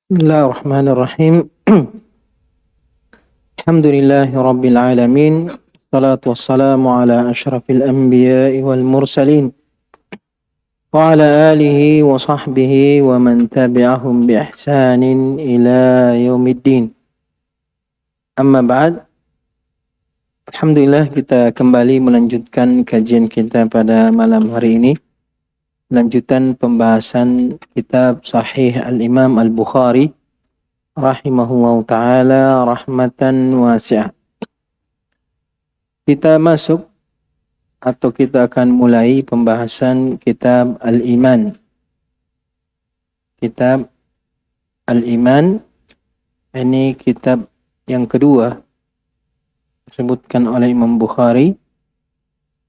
Bismillahirrahmanirrahim. Alhamdulillahi rabbil alamin. Salatu wassalamu ala asyrafil anbiya'i wal mursalin wa ala alihi wa sahbihi wa man tabi'ahum bi ihsanin ila yaumiddin. Amma ba'd. Alhamdulillah kita kembali melanjutkan kajian kita pada malam hari ini. Lanjutan pembahasan kitab Sahih Al-Imam Al-Bukhari rahimahullah ta'ala rahmatan wasi'ah. Kita masuk atau kita akan mulai pembahasan kitab Al-Iman. Kitab Al-Iman ini kitab yang kedua disebutkan oleh Imam Bukhari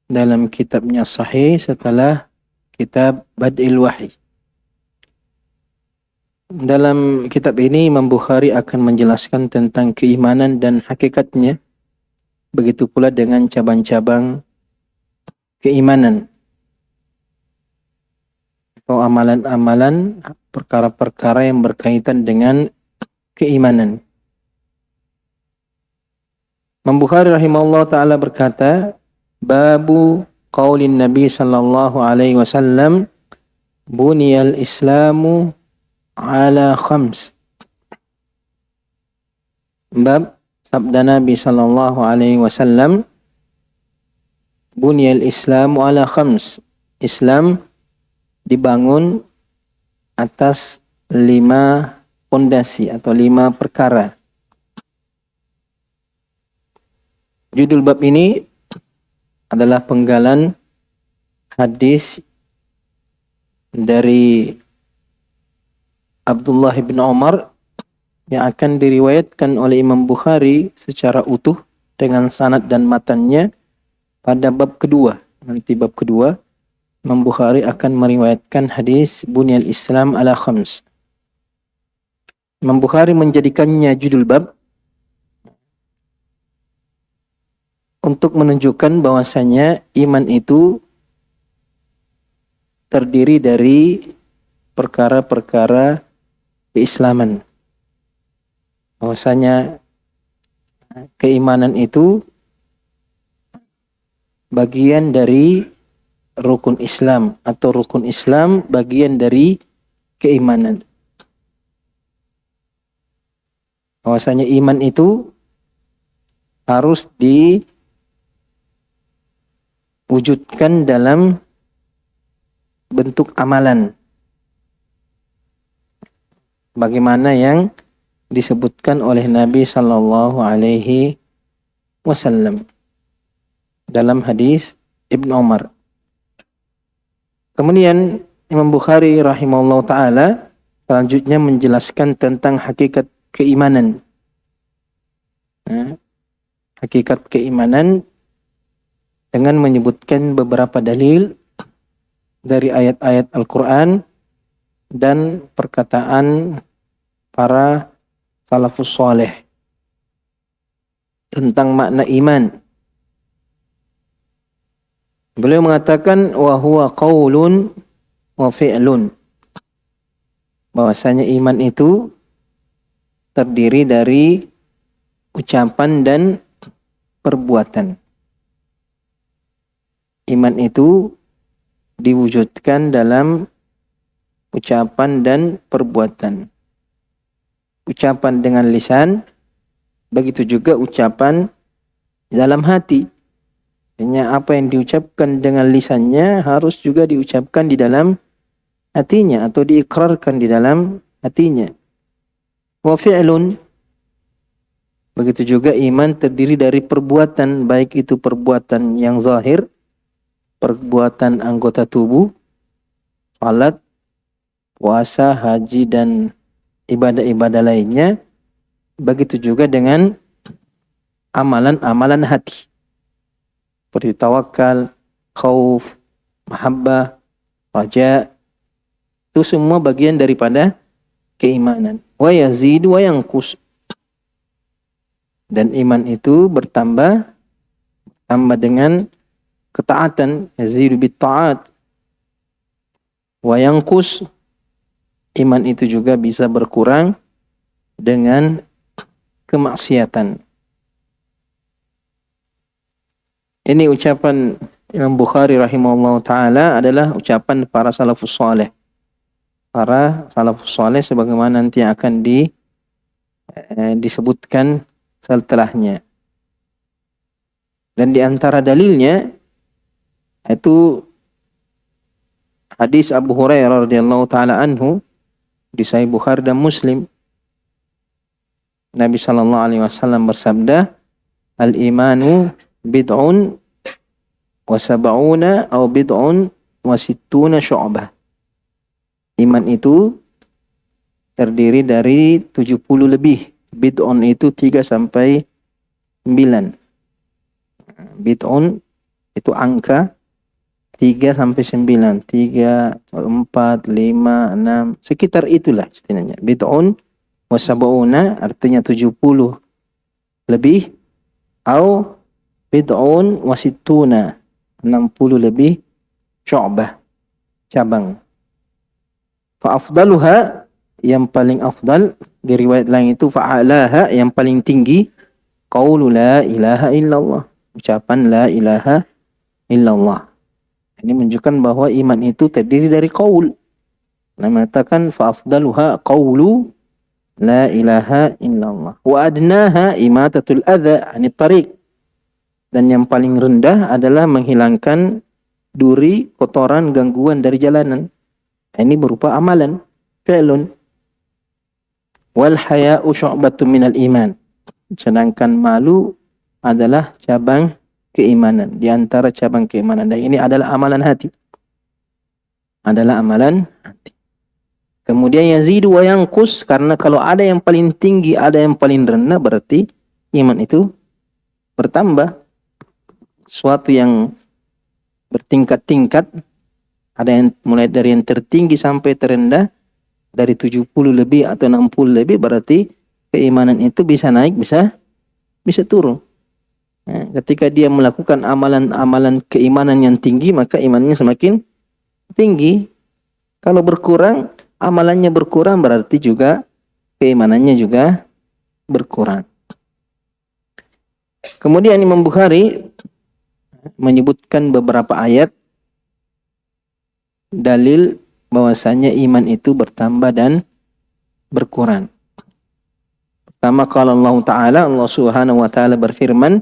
dalam kitabnya Sahih setelah kitab Bad'il Wahyi. Dalam kitab ini Imam Bukhari akan menjelaskan tentang keimanan dan hakikatnya. Begitu pula dengan cabang-cabang keimanan atau amalan-amalan, perkara-perkara yang berkaitan dengan keimanan. Imam Bukhari rahimahullah ta'ala berkata, Babu qaulin Nabi sallallahu alaihi wasallam, Buniyal Islamu ala khams. Bab sabda Nabi sallallahu alaihi wasallam, Buniyal Islamu ala khams. Islam dibangun atas 5 pondasi atau 5 perkara. Judul bab ini adalah penggalan hadis dari Abdullah bin Umar yang akan diriwayatkan oleh Imam Bukhari secara utuh dengan sanad dan matannya pada bab kedua. Nanti bab kedua Imam Bukhari akan meriwayatkan hadis Bunyal Islam ala khams. Imam Bukhari menjadikannya judul bab untuk menunjukkan bahwasanya iman itu terdiri dari perkara-perkara keislaman. Bahwasanya keimanan itu bagian dari rukun Islam atau rukun Islam bagian dari keimanan. Bahwasanya iman itu harus diwujudkan dalam bentuk amalan. Bagaimana yang disebutkan oleh Nabi sallallahu alaihi wasallam dalam hadis Ibnu Umar. Kemudian Imam Bukhari rahimahullah ta'ala selanjutnya menjelaskan tentang hakikat keimanan. Hakikat keimanan dengan menyebutkan beberapa dalil dari ayat-ayat Al-Quran dan perkataan para salafus saleh tentang makna iman. Beliau mengatakan wa huwa qaulun wa fi'lun. Bahwasanya iman itu terdiri dari ucapan dan perbuatan. Iman itu diwujudkan dalam ucapan dan perbuatan. Ucapan dengan lisan, begitu juga ucapan dalam hati. Artinya apa yang diucapkan dengan lisannya harus juga diucapkan di dalam hatinya atau diikrarkan di dalam hatinya. Wa fi'lun, begitu juga iman terdiri dari perbuatan, baik itu perbuatan yang zahir, perbuatan anggota tubuh, salat, puasa, haji, dan ibadah-ibadah lainnya. Begitu juga dengan amalan-amalan hati, seperti tawakal, khauf, mahabbah, raja. Itu semua bagian daripada keimanan. Wa yazid wa yanqus. Dan iman itu bertambah dengan ketaatan, yazidu bit ta'at. Wa yanqus, iman itu juga bisa berkurang dengan kemaksiatan. Ini ucapan Imam Bukhari rahimahullah ta'ala adalah ucapan para salafus saleh. Para salafus saleh sebagaimana nanti akan disebutkan setelahnya. Dan di antara dalilnya itu hadis Abu Hurairah radhiyallahu taala anhu di Sahih Bukhari dan Muslim. Nabi sallallahu alaihi wasallam bersabda, "Al-imanu bid'un wa sab'una aw bid'un wa sittuna syu'bah." Iman itu terdiri dari 70 lebih. Bid'un itu 3 sampai 9. Bid'un itu angka 3 sampai 9. 3, 4, 5, 6. Sekitar itulah istilahnya. Bid'un wa sab'una artinya 70 lebih. Au bid'un wa sittuna 60 lebih. Syu'bah cabang. Fa afdaluha yang paling afdal di riwayat lain itu fa'alaha yang paling tinggi qaulu la ilaha illallah, ucapan la ilaha illallah. Ini menunjukkan bahwa iman itu terdiri dari qaul. Nah, mengatakan fa afdaluha qaulu la ilaha illallah wa adnaha imatatul adza 'anit tariq. Dan yang paling rendah adalah menghilangkan duri, kotoran, gangguan dari jalanan. Ini berupa amalan, fi'lun. Wal haya'u syu'batun minal iman. Sedangkan malu adalah cabang keimanan, di antara cabang keimanan. Dan ini adalah amalan hati. Adalah amalan hati. Kemudian yazidu wa yanqus, karena kalau ada yang paling tinggi, ada yang paling rendah, berarti iman itu bertambah. Suatu yang bertingkat-tingkat, ada yang mulai dari yang tertinggi sampai terendah, dari 70 lebih atau 60 lebih, berarti keimanan itu bisa naik, bisa turun. Nah, ketika dia melakukan amalan-amalan keimanan yang tinggi, maka imannya semakin tinggi. Kalau berkurang, amalannya berkurang, berarti juga keimanannya juga berkurang. Kemudian Imam Bukhari menyebutkan beberapa ayat dalil bahwasanya iman itu bertambah dan berkurang. Pertama, kalau Allah Subhanahu wa taala berfirman,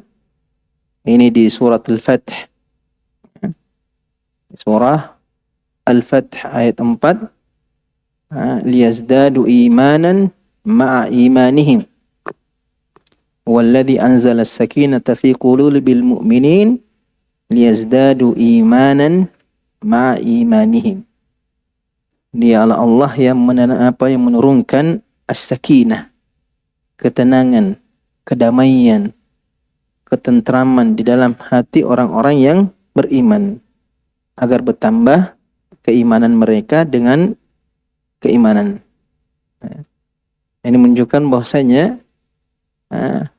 ini di surat Al-Fath. Surah Al-Fath ayat 4, liyazdadu imanan ma'a imanihim. Walladzi anzala as-sakinata fi qulubil mu'minin liyazdadu imanan ma'a imanihim. Dialah Allah yang menurunkan as-sakinah, ketenangan, kedamaian, ketentraman di dalam hati orang-orang yang beriman, agar bertambah keimanan mereka dengan keimanan. Ini menunjukkan bahwasanya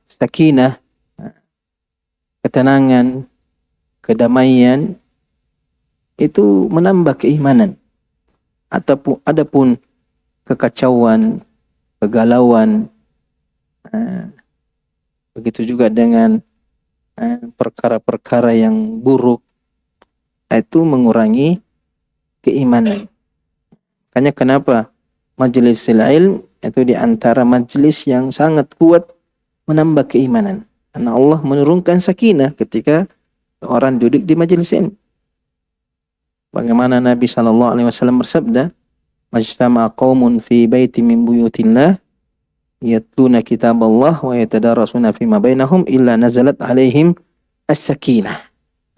sakinah, ketenangan, kedamaian itu menambah keimanan. Adapun kekacauan, kegalauan, begitu juga dengan perkara-perkara yang buruk, itu mengurangi keimanan. Makanya kenapa majelis ilm itu di antara majelis yang sangat kuat menambah keimanan. Karena Allah menurunkan sakinah ketika orang duduk di majelis ilmu. Bagaimana Nabi SAW bersabda, "Majtama'a qaumun fi baiti min buyutillah yatluna kitaballah wa yatadarasuna fima bainahum illa nazalat alaihim as-sakinah."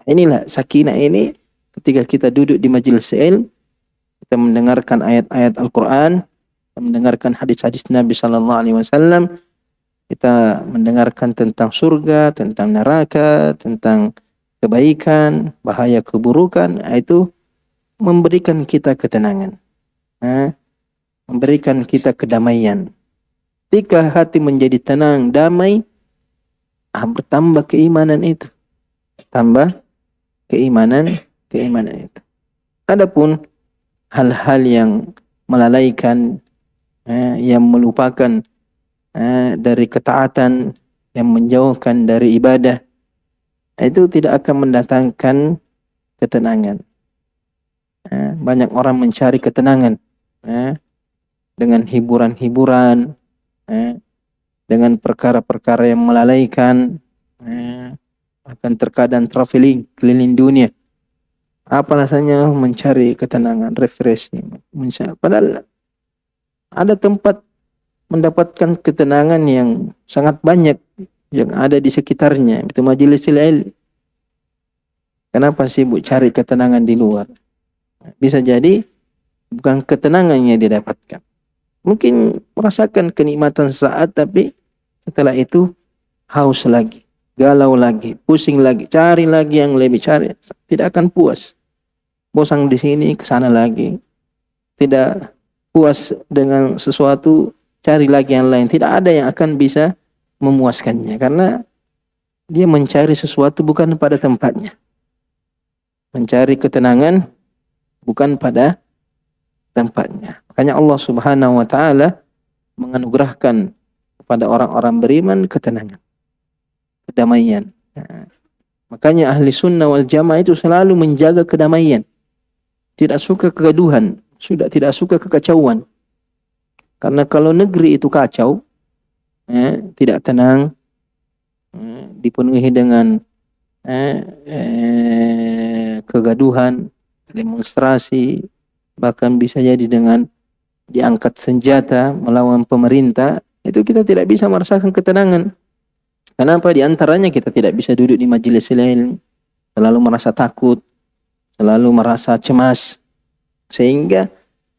Inilah sakinah ini ketika kita duduk di majelis ilmu, kita mendengarkan ayat-ayat Al-Quran, kita mendengarkan hadis-hadis Nabi SAW, kita mendengarkan tentang surga, tentang neraka, tentang kebaikan, bahaya keburukan, itu memberikan kita ketenangan, memberikan kita kedamaian. Ketika hati menjadi tenang, damai, bertambah keimanan itu, tambah keimanan itu. Adapun hal-hal yang melalaikan, yang melupakan dari ketaatan, yang menjauhkan dari ibadah, itu tidak akan mendatangkan ketenangan. Banyak orang mencari ketenangan dengan hiburan-hiburan, dengan perkara-perkara yang melalaikan, akan terkadang traveling keliling dunia. Apa alasannya? Mencari ketenangan, refreshing. Padahal ada tempat mendapatkan ketenangan yang sangat banyak yang ada di sekitarnya, itu majelis ilmu. Kenapa sibuk cari ketenangan di luar? Bisa jadi bukan ketenangan yang didapatkan. Mungkin merasakan kenikmatan sesaat, tapi setelah itu haus lagi, galau lagi, pusing lagi, cari lagi yang lebih, cari, tidak akan puas. Bosan di sini, ke sana lagi. Tidak puas dengan sesuatu, cari lagi yang lain. Tidak ada yang akan bisa memuaskannya, karena dia mencari sesuatu bukan pada tempatnya. Mencari ketenangan bukan pada tempatnya. Makanya Allah Subhanahu wa taala menganugerahkan kepada orang-orang beriman ketenangan, kedamaian. Makanya ahli sunnah wal jamaah itu selalu menjaga kedamaian. Tidak suka kegaduhan, sudah tidak suka kekacauan. Karena kalau negeri itu kacau, tidak tenang, dipenuhi dengan kegaduhan, demonstrasi, bahkan bisa jadi dengan diangkat senjata melawan pemerintah, itu kita tidak bisa merasakan ketenangan. Kenapa? Di antaranya kita tidak bisa duduk di majelis ilmu, selalu merasa takut, selalu merasa cemas, sehingga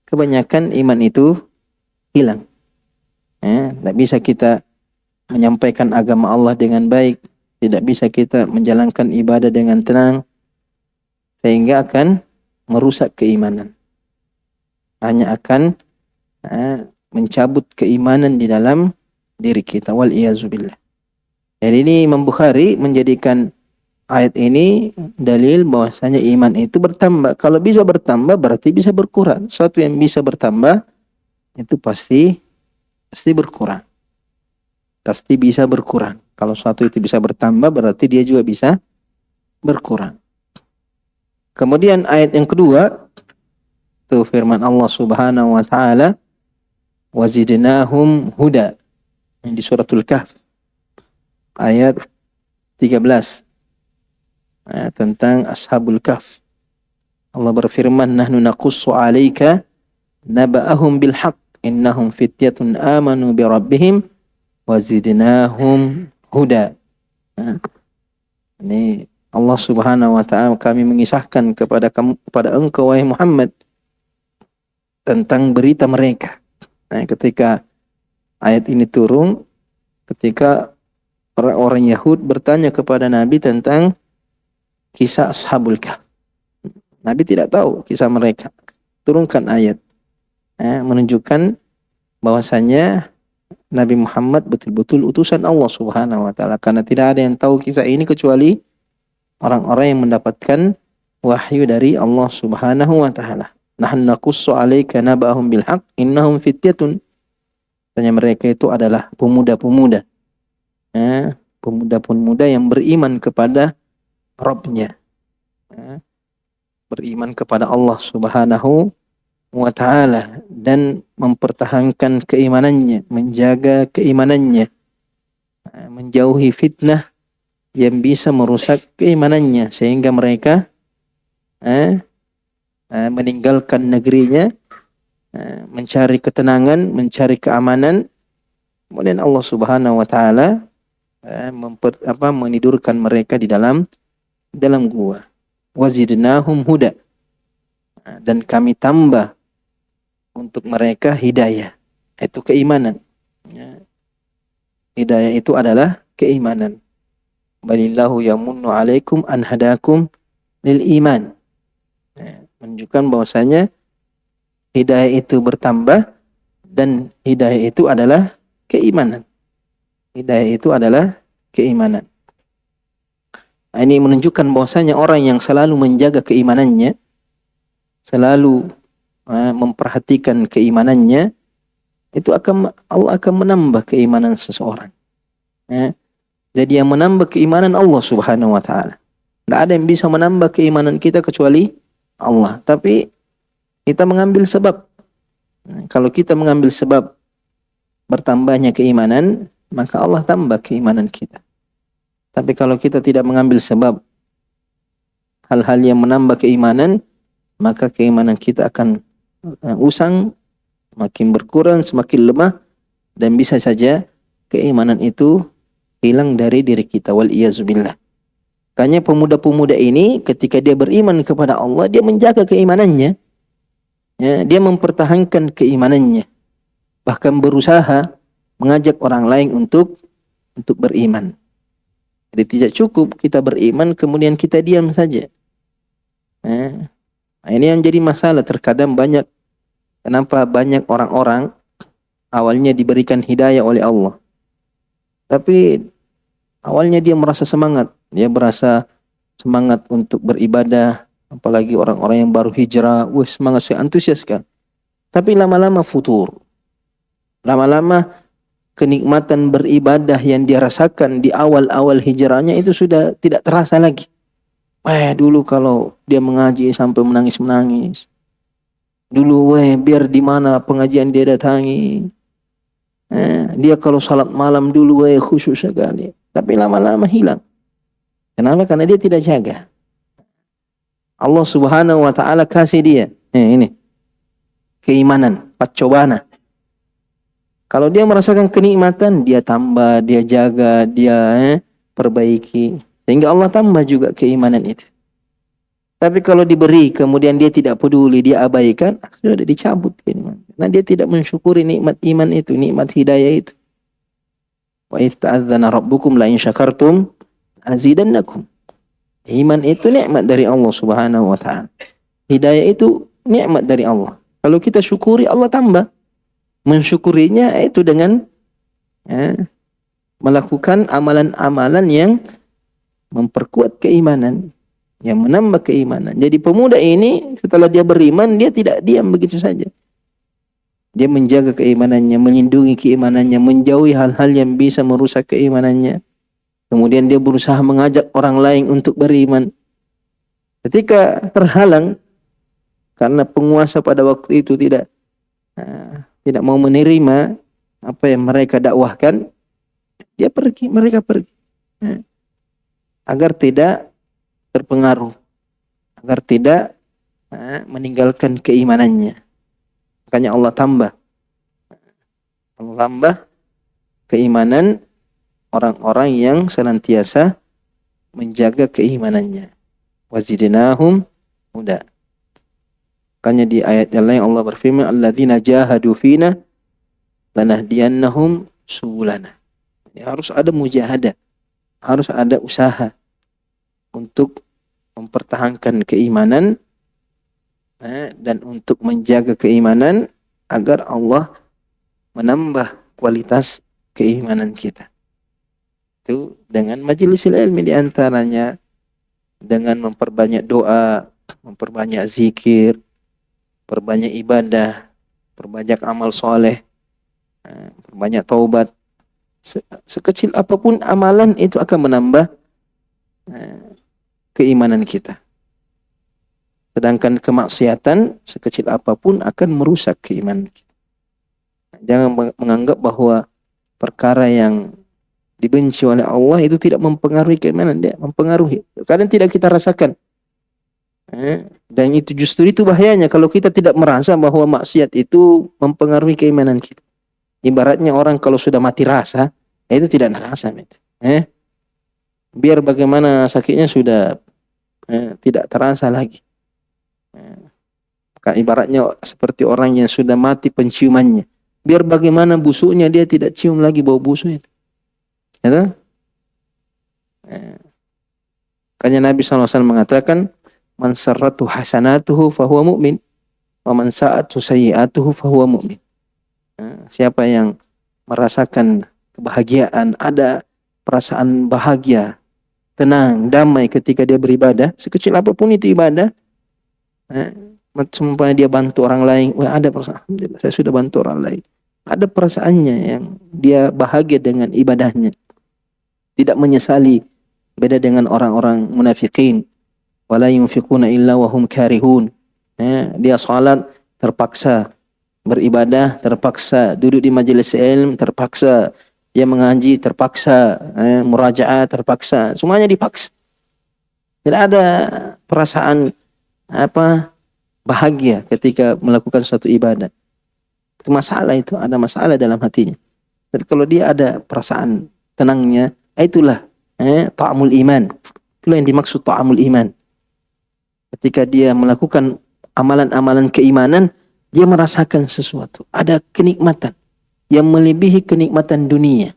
kebanyakan iman itu hilang. Tidak bisa kita menyampaikan agama Allah dengan baik, tidak bisa kita menjalankan ibadah dengan tenang, sehingga akan merusak keimanan. Hanya akan mencabut keimanan di dalam diri kita. Wal iyazubillah. Jadi ini Imam Bukhari menjadikan ayat ini dalil bahwasanya iman itu bertambah. Kalau bisa bertambah berarti bisa berkurang. Sesuatu yang bisa bertambah itu pasti berkurang. Pasti bisa berkurang. Kalau sesuatu itu bisa bertambah berarti dia juga bisa berkurang. Kemudian ayat yang kedua itu firman Allah Subhanahu wa taala, wazidnahum huda, di suratul Kahf ayat 13 tentang ashabul Kahf. Allah berfirman, nahnu naqussu 'alaika naba'ahum bil haqq innahum fityatun amanu bi rabbihim wazidnahum huda. Ini Allah Subhanahu wa taala, kami mengisahkan kepada engkau wahai Muhammad tentang berita mereka. Ketika ayat ini turun, ketika orang-orang Yahud bertanya kepada Nabi tentang kisah Ashabul Kahf. Nabi tidak tahu kisah mereka. Turunkan ayat menunjukkan bahwasanya Nabi Muhammad betul-betul utusan Allah Subhanahu wa taala, karena tidak ada yang tahu kisah ini kecuali orang-orang yang mendapatkan wahyu dari Allah Subhanahu wa taala. Nahnu naqussu 'alaika naba'ahum bil haqq innahum fityatun. Tanya mereka itu adalah pemuda-pemuda. Pemuda-pemuda yang beriman kepada Rabbnya. Beriman kepada Allah Subhanahu wa ta'ala dan mempertahankan keimanannya, menjaga keimanannya, menjauhi fitnah yang bisa merusak keimanannya, sehingga mereka meninggalkan negerinya, mencari ketenangan, mencari keamanan. Kemudian Allah Subhanahu wa taala menidurkan mereka di dalam gua. Wazidnahum huda. Dan kami tambah untuk mereka hidayah. Itu keimanan. Hidayah itu adalah keimanan. Balillahu yamunnu alaikum an hadakum lil iman. Menunjukkan bahwasanya hidayah itu bertambah dan hidayah itu adalah keimanan. Hidayah itu adalah keimanan. Ini menunjukkan bahwasanya orang yang selalu menjaga keimanannya, selalu memperhatikan keimanannya, itu Allah akan menambah keimanan seseorang. Jadi yang menambah keimanan Allah Subhanahu wa taala. Tidak ada yang bisa menambah keimanan kita kecuali Allah. Tapi kita mengambil sebab. Kalau kita mengambil sebab bertambahnya keimanan, maka Allah tambah keimanan kita. Tapi kalau kita tidak mengambil sebab hal-hal yang menambah keimanan, maka keimanan kita akan usang, makin berkurang, semakin lemah, dan bisa saja keimanan itu hilang dari diri kita. Wal-iyazubillah. Makanya pemuda-pemuda ini ketika dia beriman kepada Allah, dia menjaga keimanannya. Dia mempertahankan keimanannya. Bahkan berusaha mengajak orang lain untuk beriman. Jadi tidak cukup kita beriman kemudian kita diam saja. Nah, ini yang jadi masalah. Terkadang kenapa banyak orang-orang awalnya diberikan hidayah oleh Allah. Tapi awalnya dia merasa semangat. Dia berasa semangat untuk beribadah. Apalagi orang-orang yang baru hijrah. Semangat, saya antusias kan. Tapi lama-lama futur. Lama-lama kenikmatan beribadah yang dia rasakan di awal-awal hijrahnya itu sudah tidak terasa lagi. Dulu kalau dia mengaji sampai menangis-menangis. Dulu biar di mana pengajian dia datangi. Dia kalau salat malam dulu khusyuk sekali. Tapi lama-lama hilang. Kenapa? Karena dia tidak jaga. Allah Subhanahu wa taala kasih dia ini keimanan, pacobana. Kalau dia merasakan kenikmatan, dia tambah, dia jaga, dia perbaiki. Sehingga Allah tambah juga keimanan itu. Tapi kalau diberi, kemudian dia tidak peduli, dia abaikan, sudah dicabut keimanan. Nah, dia tidak mensyukuri nikmat iman itu, nikmat hidayah itu. Wa idh ta'adzana rabbukum la in syakartum azidannakum. Iman itu nikmat dari Allah Subhanahu wa taala. Hidayah itu nikmat dari Allah. Kalau kita syukuri, Allah tambah. Mensyukurinya itu dengan melakukan amalan-amalan yang memperkuat keimanan, yang menambah keimanan. Jadi pemuda ini setelah dia beriman, dia tidak diam begitu saja. Dia menjaga keimanannya, melindungi keimanannya, menjauhi hal-hal yang bisa merusak keimanannya. Kemudian dia berusaha mengajak orang lain untuk beriman. Ketika terhalang, karena penguasa pada waktu itu tidak mau menerima apa yang mereka dakwahkan, mereka pergi. Agar tidak terpengaruh, agar tidak meninggalkan keimanannya. Makanya Allah tambah keimanan orang-orang yang senantiasa menjaga keimanannya. Wazidnahum huda. Makanya di ayat yang lain Allah berfirman, alladzina jahadu fina lanahdiyannahum subulana. Harus ada mujahadah, harus ada usaha untuk mempertahankan keimanan dan untuk menjaga keimanan agar Allah menambah kualitas keimanan kita. Itu dengan majelis ilmi, di antaranya dengan memperbanyak doa, memperbanyak zikir, perbanyak ibadah, perbanyak amal soleh, perbanyak taubat. Sekecil apapun amalan itu akan menambah keimanan kita. Sedangkan kemaksiatan sekecil apapun akan merusak keimanan kita. Jangan menganggap bahwa perkara yang dibenci oleh Allah itu tidak mempengaruhi keimanan. Dia mempengaruhi. Kadang tidak kita rasakan. Dan itu justru itu bahayanya kalau kita tidak merasa bahwa maksiat itu mempengaruhi keimanan kita. Ibaratnya orang kalau sudah mati rasa, itu tidak merasa. Biar bagaimana sakitnya sudah tidak terasa lagi. Ibaratnya seperti orang yang sudah mati penciumannya. Biar bagaimana busuknya dia tidak cium lagi bau busuknya. Ya, makanya Nabi SAW mengatakan, man sarratu hasanatuhu fahuwa mu'min, wa man sa'atu sayyi'atuhu fahuwa mu'min. Siapa yang merasakan kebahagiaan, ada perasaan bahagia, tenang, damai ketika dia beribadah, sekecil apapun itu ibadah, sumpah dia bantu orang lain, ada perasaan, alhamdulillah saya sudah bantu orang lain. Ada perasaannya yang dia bahagia dengan ibadahnya, tidak menyesali. Beda dengan orang-orang munafikin, wala yunfiquna illa wahum karihun. Dia salat terpaksa, beribadah terpaksa, duduk di majelis ilmu terpaksa, dia mengaji terpaksa, murajaah terpaksa, semuanya dipaksa. Tidak ada perasaan bahagia ketika melakukan suatu ibadah. Itu masalah, itu ada masalah dalam hatinya. Tapi kalau dia ada perasaan tenangnya, itulah ta'amul iman. Itulah yang dimaksud ta'amul iman. Ketika dia melakukan amalan-amalan keimanan, dia merasakan sesuatu. Ada kenikmatan yang melebihi kenikmatan dunia,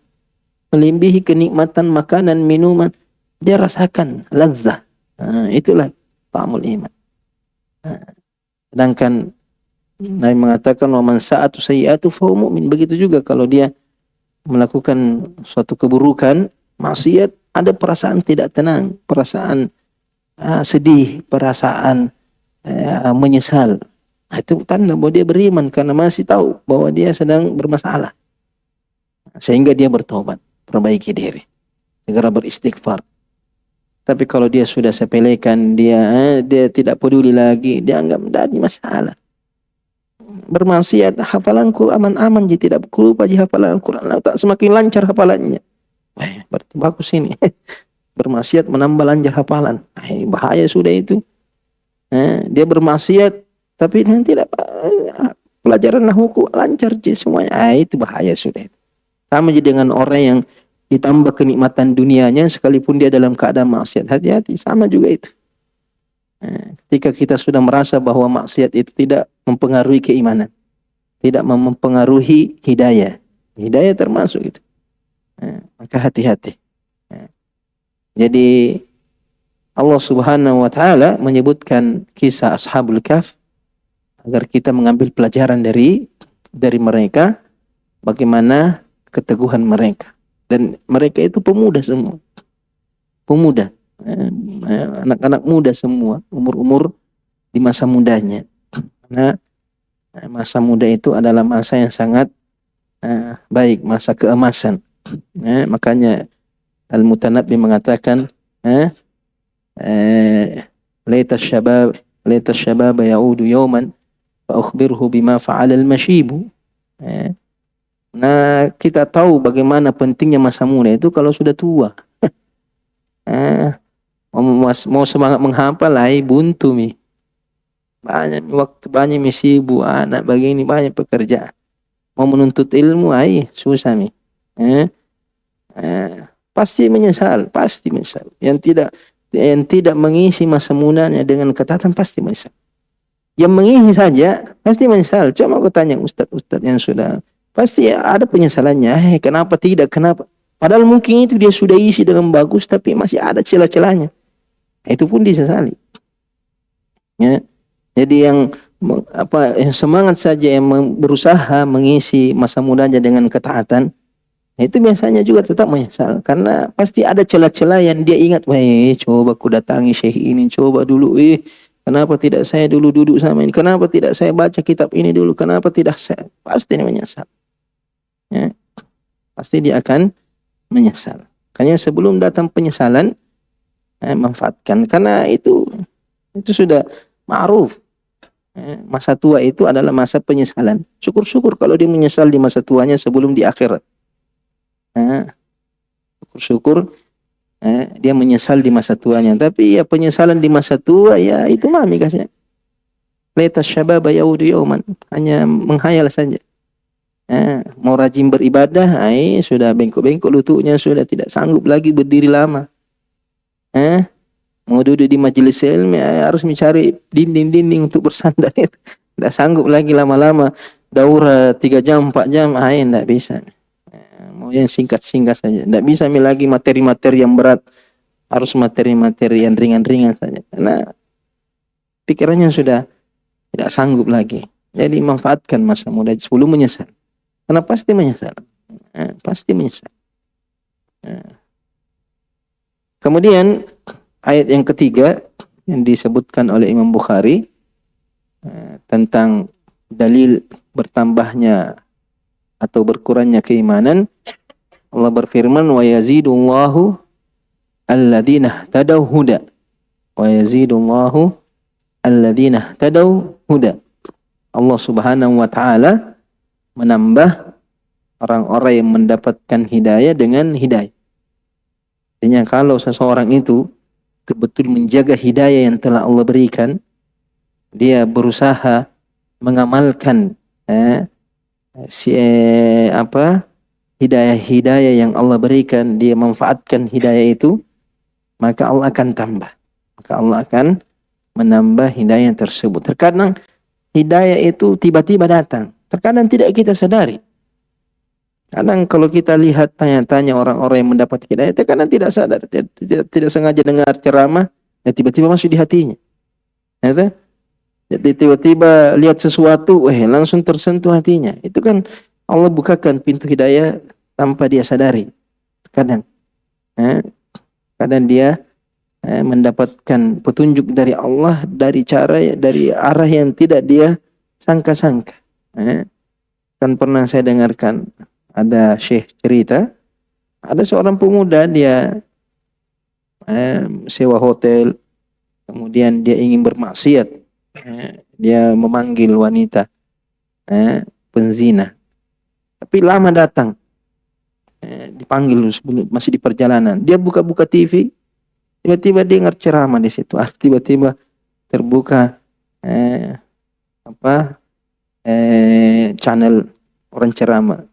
melebihi kenikmatan makanan, minuman. Dia rasakan lazah. Itulah ta'amul iman. Sedangkan Nabi mengatakan wa man sa'atu sayyi'atu fa huwa mu'min. Begitu juga kalau dia melakukan suatu keburukan, maksiat, ada perasaan tidak tenang, perasaan sedih, perasaan menyesal. Itu tanda bahwa dia beriman karena masih tahu bahwa dia sedang bermasalah. Sehingga dia bertobat, perbaiki diri, segera beristighfar. Tapi kalau dia sudah sepelekan, dia tidak peduli lagi, dia anggap tidak ada masalah. Bermaksiat, hafalanku aman-aman, dia tidak lupa hafalan Al-Quran, tak semakin lancar hafalannya. Berarti bagus ini. Bermaksiat menambah lancar hafalan. Bahaya sudah itu. Dia bermaksiat tapi nanti tidak pelajaran nahwu lancar semuanya. Itu bahaya sudah. Sama dengan orang yang ditambah kenikmatan dunianya sekalipun dia dalam keadaan maksiat. Hati-hati, sama juga itu. Ketika kita sudah merasa bahwa maksiat itu tidak mempengaruhi keimanan, tidak mempengaruhi hidayah. Hidayah termasuk itu. Maka hati-hati. Jadi Allah Subhanahu wa taala menyebutkan kisah Ashabul Kahf agar kita mengambil pelajaran dari mereka, bagaimana keteguhan mereka. Dan mereka itu pemuda semua. Pemuda. Anak-anak muda semua, umur-umur di masa mudanya. Karena masa muda itu adalah masa yang sangat baik, masa keemasan. Makanya Al-Mutanabbi mengatakan laita syabab ya'udu yawman fa ukhbirhu bima fa'ala al-mashibu. Nah, kita tahu bagaimana pentingnya masa muda itu kalau sudah tua. Mau semangat menghafal buntu mi. Banyak waktu, banyak sibuk, anak begini, banyak pekerjaan. Mau menuntut ilmu susah mi. Pasti menyesal. Yang tidak mengisi masa mudanya dengan ketaatan pasti menyesal. Yang mengisi saja pasti menyesal. Coba aku tanya ustaz-ustaz yang sudah, pasti ada penyesalannya. Kenapa tidak? Kenapa? Padahal mungkin itu dia sudah isi dengan bagus, tapi masih ada celah-celahnya. Itu pun disesali. Jadi yang semangat saja yang berusaha mengisi masa mudanya dengan ketaatan, itu biasanya juga tetap menyesal. Karena pasti ada celah-celah yang dia ingat. Coba aku datangi syekh ini, coba dulu. Kenapa tidak saya dulu duduk sama ini? Kenapa tidak saya baca kitab ini dulu? Kenapa tidak saya? Pasti dia menyesal. Pasti dia akan menyesal. Makanya sebelum datang penyesalan, manfaatkan. Karena itu sudah ma'ruf. Masa tua itu adalah masa penyesalan. Syukur-syukur kalau dia menyesal di masa tuanya sebelum di akhirat. Syukur-syukur dia menyesal di masa tuanya. Tapi ya penyesalan di masa tua, ya itu mami kasihnya. Laita syababa yaudu yauman. Hanya menghayal saja. Mau rajin beribadah, sudah bengkok-bengkok lututnya, sudah tidak sanggup lagi berdiri lama. Mau duduk di majelis ilmu, harus mencari dinding-dinding untuk bersandar. Tidak sanggup lagi lama-lama daurah 3 jam, 4 jam, tidak bisa. Mau yang singkat-singkat saja. Tidak bisa lagi materi-materi yang berat. Harus materi-materi yang ringan-ringan saja. Karena pikirannya sudah tidak sanggup lagi. Jadi manfaatkan masa muda sebelum menyesal. Karena pasti menyesal. Pasti menyesal. Kemudian ayat yang ketiga yang disebutkan oleh Imam Bukhari tentang dalil bertambahnya atau berkurangnya keimanan, Allah berfirman, wa yazidullahu alladzina tadaw huda. Wa yazidullahu alladzina tadaw huda. Allah Subhanahu wa taala menambah orang-orang yang mendapatkan hidayah dengan hidayah. Artinya kalau seseorang itu betul-betul menjaga hidayah yang telah Allah berikan, dia berusaha mengamalkan hidayah-hidayah yang Allah berikan, dia manfaatkan hidayah itu, maka Allah akan tambah. Maka Allah akan menambah hidayah tersebut. Terkadang hidayah itu tiba-tiba datang, terkadang tidak kita sadari. Kadang kalau kita lihat tanya-tanya orang-orang yang mendapat hidayah, terkadang tidak sadar, tidak sengaja dengar ceramah, ya tiba-tiba masuk di hatinya. Ya, jadi tiba-tiba lihat sesuatu, langsung tersentuh hatinya. Itu kan Allah bukakan pintu hidayah tanpa dia sadari. Kadang dia mendapatkan petunjuk dari Allah dari arah yang tidak dia sangka-sangka. Kan pernah saya dengarkan ada syekh cerita, ada seorang pemuda dia sewa hotel, kemudian dia ingin bermaksiat, dia memanggil wanita penzina, tapi lama datang, dipanggil masih di perjalanan, dia buka-buka TV, tiba-tiba dia dengar ceramah di situ, tiba-tiba terbuka channel orang ceramah.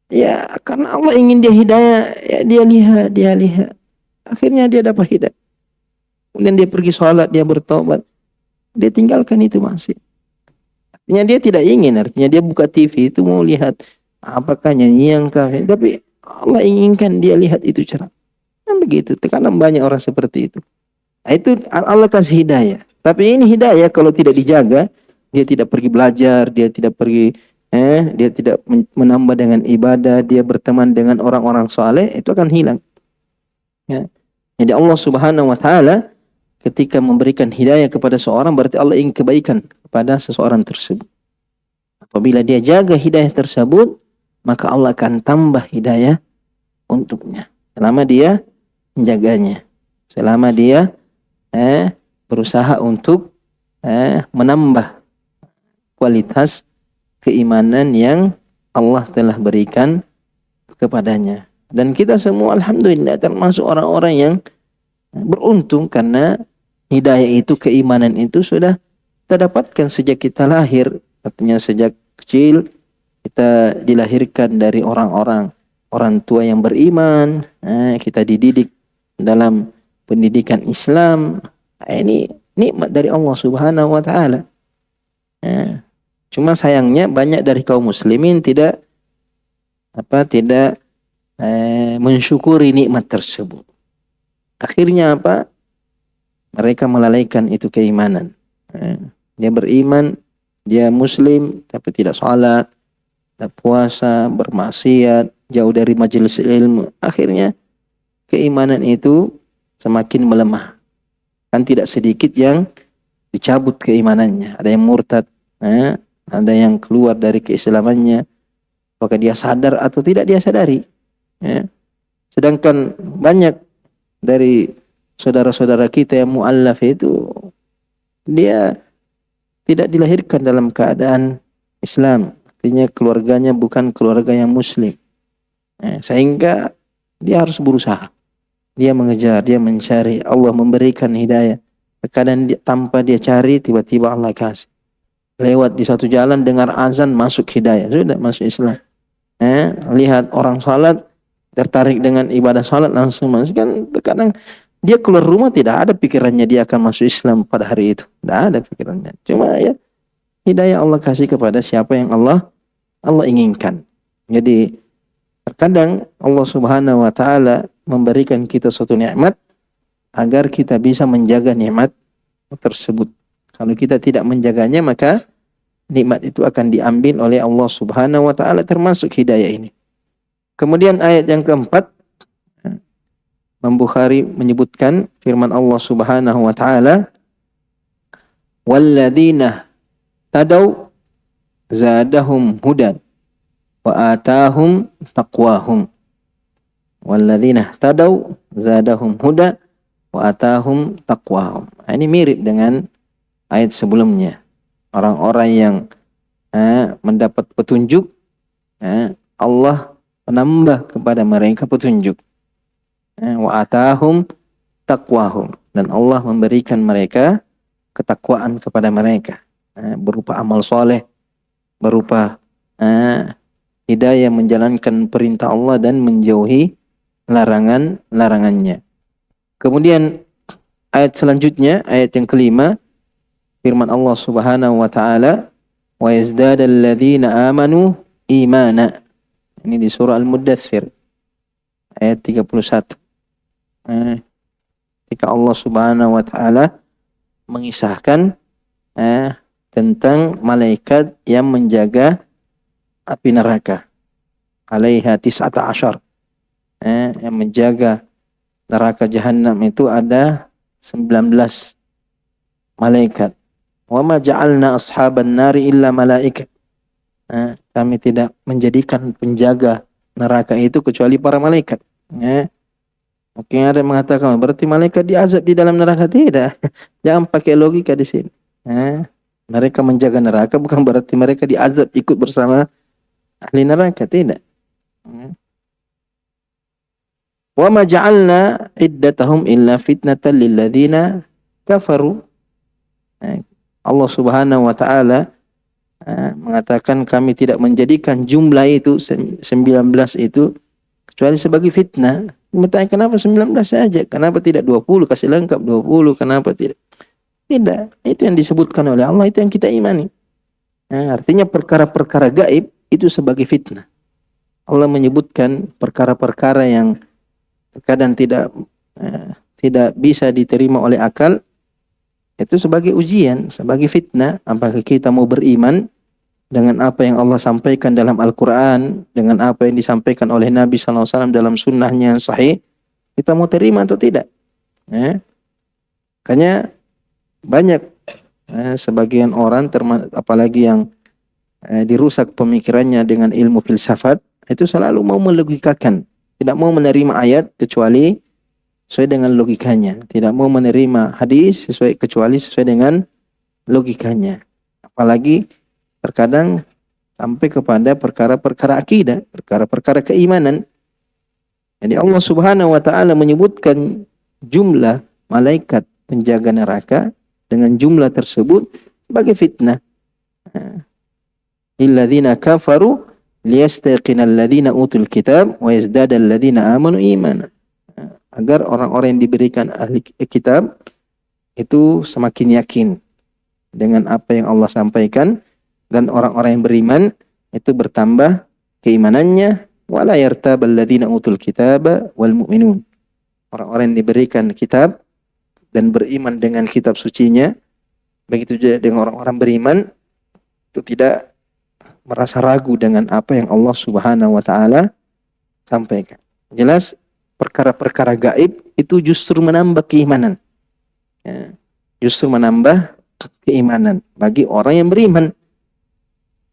Ya karena Allah ingin dia hidayah, ya dia lihat. Akhirnya dia dapat hidayah. Kemudian dia pergi sholat, dia bertobat. Dia tinggalkan itu masih. Artinya dia tidak ingin, artinya dia buka TV itu mau lihat apakah nyanyian kafir. Tapi Allah inginkan dia lihat itu ceramah. Kan begitu, terkadang banyak orang seperti itu. Nah, itu Allah kasih hidayah. Tapi ini hidayah kalau tidak dijaga, dia tidak pergi belajar, dia tidak pergi dia tidak menambah dengan ibadah, dia berteman dengan orang-orang saleh, itu akan hilang. Ya. Jadi Allah Subhanahu wa taala ketika memberikan hidayah kepada seorang, berarti Allah ingin kebaikan kepada seseorang tersebut. Apabila dia jaga hidayah tersebut, maka Allah akan tambah hidayah untuknya. Selama dia menjaganya. Selama dia berusaha untuk menambah kualitas keimanan yang Allah telah berikan kepadanya. Dan kita semua alhamdulillah termasuk orang-orang yang beruntung karena hidayah itu, keimanan itu sudah kita dapatkan sejak kita lahir. Artinya sejak kecil kita dilahirkan dari orang tua yang beriman, kita dididik dalam pendidikan Islam. Ini nikmat dari Allah Subhanahu wa taala. Cuma sayangnya banyak dari kaum muslimin tidak mensyukuri nikmat tersebut. Akhirnya apa? Mereka melalaikan itu keimanan. Dia beriman, dia muslim tapi tidak salat, tidak puasa, bermaksiat, jauh dari majelis ilmu. Akhirnya keimanan itu semakin melemah. Kan tidak sedikit yang dicabut keimanannya. Ada yang murtad, ada yang keluar dari keislamannya, apakah dia sadar atau tidak dia sadari. Sedangkan banyak dari saudara-saudara kita yang mu'allaf itu, dia tidak dilahirkan dalam keadaan Islam. Artinya keluarganya bukan keluarga yang muslim. Sehingga dia harus berusaha. Dia mengejar, dia mencari. Allah memberikan hidayah. Kadang tanpa dia cari, tiba-tiba Allah kasih. Lewat di satu jalan dengar azan, masuk hidayah, sudah masuk Islam. Lihat orang salat, tertarik dengan ibadah salat, langsung masuk. Kan terkadang dia keluar rumah tidak ada pikirannya dia akan masuk Islam pada hari itu, tidak ada pikirannya. Cuma ya hidayah Allah kasih kepada siapa yang Allah inginkan. Jadi terkadang Allah Subhanahu wa taala memberikan kita suatu nikmat agar kita bisa menjaga nikmat tersebut. Kalau kita tidak menjaganya, maka nikmat itu akan diambil oleh Allah Subhanahu wa taala, termasuk hidayah ini. Kemudian ayat yang keempat, Imam Bukhari menyebutkan firman Allah Subhanahu wa taala, "Walladzina tadaw zadahum hudan wa atahum taqwahum. Walladzina ihtadaw zadahum huda wa atahum taqwahum. Ini mirip dengan ayat sebelumnya. Orang-orang yang mendapat petunjuk, Allah menambah kepada mereka petunjuk. Wa atahum taqwahum, dan Allah memberikan mereka ketakwaan kepada mereka, berupa amal soleh, berupa hidayah menjalankan perintah Allah dan menjauhi larangannya. Kemudian ayat selanjutnya, ayat yang kelima, firman Allah Subhanahu wa taala, wa yazdadal ladzina amanu imana. Ini di surah Al-Muddatsir ayat 31. Ketika Allah Subhanahu wa taala mengisahkan tentang malaikat yang menjaga api neraka. Alaiha tis'ata asyar. Yang menjaga neraka jahanam itu ada 19 malaikat. Wa ma ja'alna ashaban nari illa malaikat. Kami tidak menjadikan penjaga neraka itu kecuali para malaikat. Mungkin ada yang mengatakan berarti malaikat diazab di dalam neraka. Tidak. Jangan pakai logika di sini. Mereka menjaga neraka bukan berarti mereka diazab ikut bersama ahli neraka. Tidak. Wa ma ja'alna iddatahum illa fitnatan lil ladzina kafaru. Allah Subhanahu wa taala mengatakan kami tidak menjadikan jumlah itu 19 itu kecuali sebagai fitnah. Bertanya kenapa 19 saja? Kenapa tidak 20? Kasih lengkap 20. Kenapa tidak? Tidak. Itu yang disebutkan oleh Allah, itu yang kita imani. Artinya perkara-perkara gaib itu sebagai fitnah. Allah menyebutkan perkara-perkara yang kadang tidak bisa diterima oleh akal, itu sebagai ujian, sebagai fitnah. Apakah kita mau beriman dengan apa yang Allah sampaikan dalam Al-Quran, dengan apa yang disampaikan oleh Nabi SAW dalam sunnahnya yang sahih, kita mau terima atau tidak? Makanya banyak sebagian orang, apalagi yang dirusak pemikirannya dengan ilmu filsafat, itu selalu mau melogikakan, tidak mau menerima ayat kecuali sesuai dengan logikanya, tidak mau menerima hadis kecuali sesuai dengan logikanya. Apalagi terkadang sampai kepada perkara-perkara akidah, perkara-perkara keimanan. Jadi Allah Subhanahu wa taala menyebutkan jumlah malaikat penjaga neraka dengan jumlah tersebut sebagai fitnah. Illadzina kafaru liyastaqina alladzina utul kitab wa yazdada alladzina amanu imana. Agar orang-orang yang diberikan ahli kitab itu semakin yakin dengan apa yang Allah sampaikan, dan orang-orang yang beriman itu bertambah keimanannya. Wala yartabal ladzina utul kitaba wal mu'minun. Orang-orang yang diberikan kitab dan beriman dengan kitab sucinya, begitu juga dengan orang-orang beriman, itu tidak merasa ragu dengan apa yang Allah Subhanahu wa taala sampaikan. Jelas perkara-perkara gaib itu justru menambah keimanan. Justru menambah keimanan bagi orang yang beriman.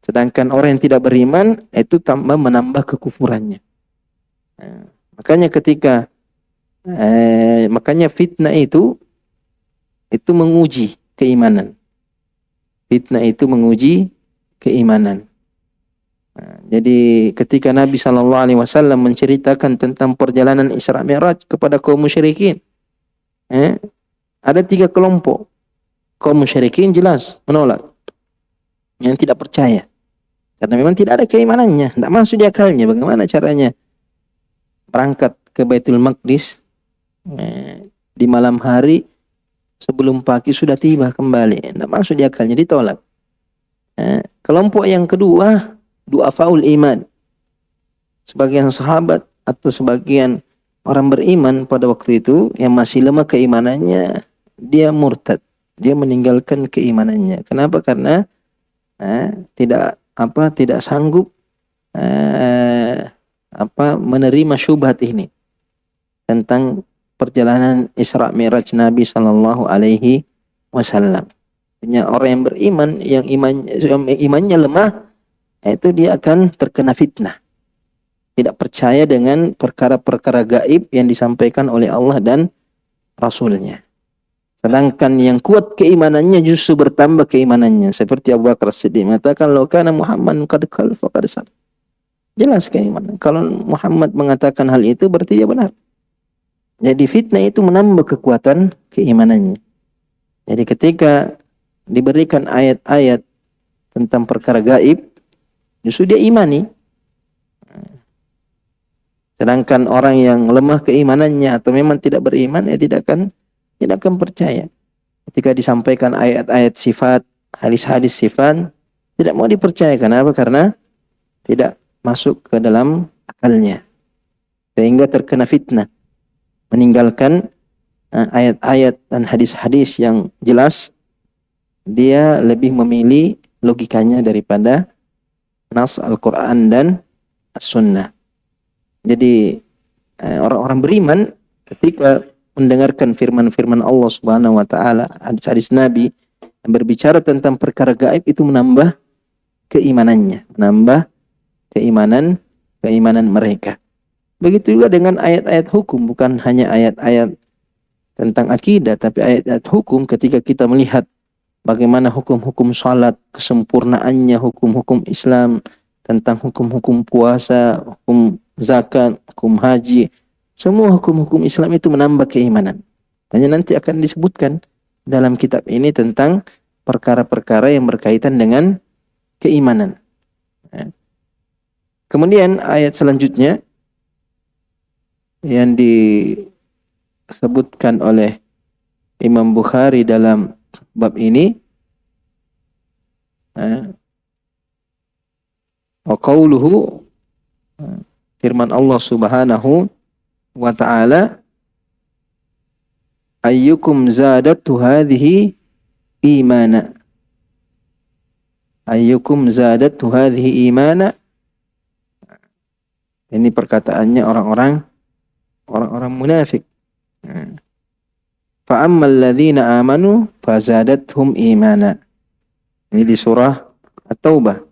Sedangkan orang yang tidak beriman itu tambah menambah kekufurannya. Makanya ketika makanya fitnah itu menguji keimanan. Fitnah itu menguji keimanan. Jadi ketika Nabi SAW menceritakan tentang perjalanan Isra Mi'raj kepada kaum musyrikin, ada 3 kelompok. Kaum musyrikin jelas menolak, yang tidak percaya, karena memang tidak ada keimanannya, tidak masuk di akalnya. Bagaimana caranya berangkat ke Baitul Maqdis di malam hari, sebelum pagi sudah tiba kembali? Tidak masuk di akalnya, ditolak. Kelompok yang kedua, du'afaul iman. Sebagian sahabat atau sebagian orang beriman pada waktu itu yang masih lemah keimanannya, dia murtad, dia meninggalkan keimanannya. Kenapa? Karena tidak sanggup menerima syubhat ini tentang perjalanan Isra Mi'raj Nabi sallallahu alaihi wasallam. Orang yang beriman yang imannya lemah, itu dia akan terkena fitnah. Tidak percaya dengan perkara-perkara gaib yang disampaikan oleh Allah dan Rasulnya. Sedangkan yang kuat keimanannya justru bertambah keimanannya. Seperti Abu Bakar Siddiq mengatakan, "Lau kana Muhammad qad qala faqad sadaq." Jelas keimanan. Kalau Muhammad mengatakan hal itu berarti dia benar. Jadi fitnah itu menambah kekuatan keimanannya. Jadi ketika diberikan ayat-ayat tentang perkara gaib, justru dia imani. Sedangkan orang yang lemah keimanannya atau memang tidak beriman, tidak akan percaya. Ketika disampaikan ayat-ayat sifat, hadis-hadis sifat, tidak mau dipercaya. Kenapa? Karena tidak masuk ke dalam akalnya. Sehingga terkena fitnah. Meninggalkan ayat-ayat dan hadis-hadis yang jelas, dia lebih memilih logikanya daripada nas Al-Quran dan As-Sunnah. Jadi orang-orang beriman ketika mendengarkan firman-firman Allah Subhanahu wa taala, hadis-hadis Nabi yang berbicara tentang perkara gaib, itu menambah keimanannya, menambah keimanan mereka. Begitu juga dengan ayat-ayat hukum, bukan hanya ayat-ayat tentang akidah, tapi ayat-ayat hukum. Ketika kita melihat bagaimana hukum-hukum salat, kesempurnaannya hukum-hukum Islam, tentang hukum-hukum puasa, hukum zakat, hukum haji, semua hukum-hukum Islam itu menambah keimanan. Hanya nanti akan disebutkan dalam kitab ini tentang perkara-perkara yang berkaitan dengan keimanan. Kemudian ayat selanjutnya yang disebutkan oleh Imam Bukhari dalam bab ini, wa qauluhu, firman Allah Subhanahu wa ta'ala, ayyukum zadatu hadhihi imana. Ayyukum zadatu hadhihi imana. Ini perkataannya orang-orang munafik. Fa ammal ladzina amanu fazadathum imana. Ini di surah At-Taubah.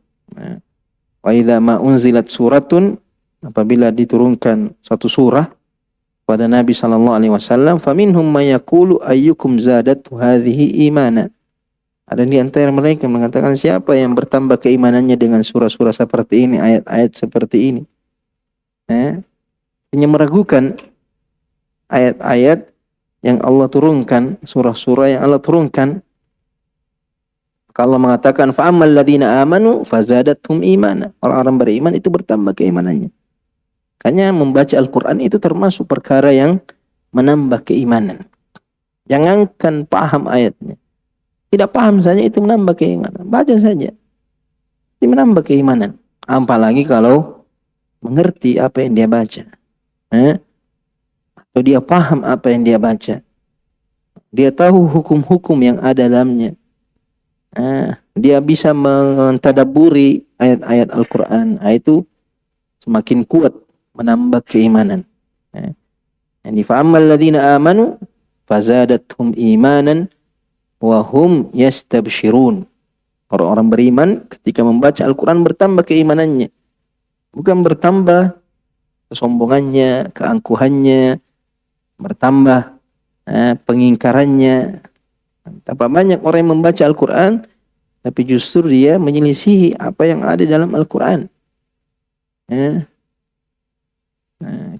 Wa idza ma unzilat suratun, apabila diturunkan satu surah pada Nabi sallallahu alaihi wasallam, faminhum may yaqulu ayyukum zadatu hadhihi imana. Ada di antara mereka yang mengatakan, siapa yang bertambah keimanannya dengan surah-surah seperti ini, ayat-ayat seperti ini. Hanya meragukan ayat-ayat yang Allah turunkan, surah-surah yang Allah turunkan. Kalau mengatakan fa'amal ladzina amanu fazadathum imana, orang-orang beriman itu bertambah keimanannya. Makanya membaca Al-Quran itu termasuk perkara yang menambah keimanan. Jangankan paham ayatnya, tidak paham saja itu menambah keimanan. Baca saja, itu menambah keimanan. Apalagi kalau mengerti apa yang dia baca, atau dia paham apa yang dia baca, dia tahu hukum-hukum yang ada dalamnya. Dia bisa mentadabburi ayat-ayat Al-Quran, itu semakin kuat menambah keimanan. Yani fa'ammal ladzina amanu fazadathum imanan wa hum yastabshirun. Orang-orang beriman ketika membaca Al-Quran bertambah keimanannya, bukan bertambah kesombongannya, keangkuhannya, bertambah pengingkarannya. Tambah banyak orang yang membaca Al-Quran, tapi justru dia menyelisihi apa yang ada dalam Al-Quran.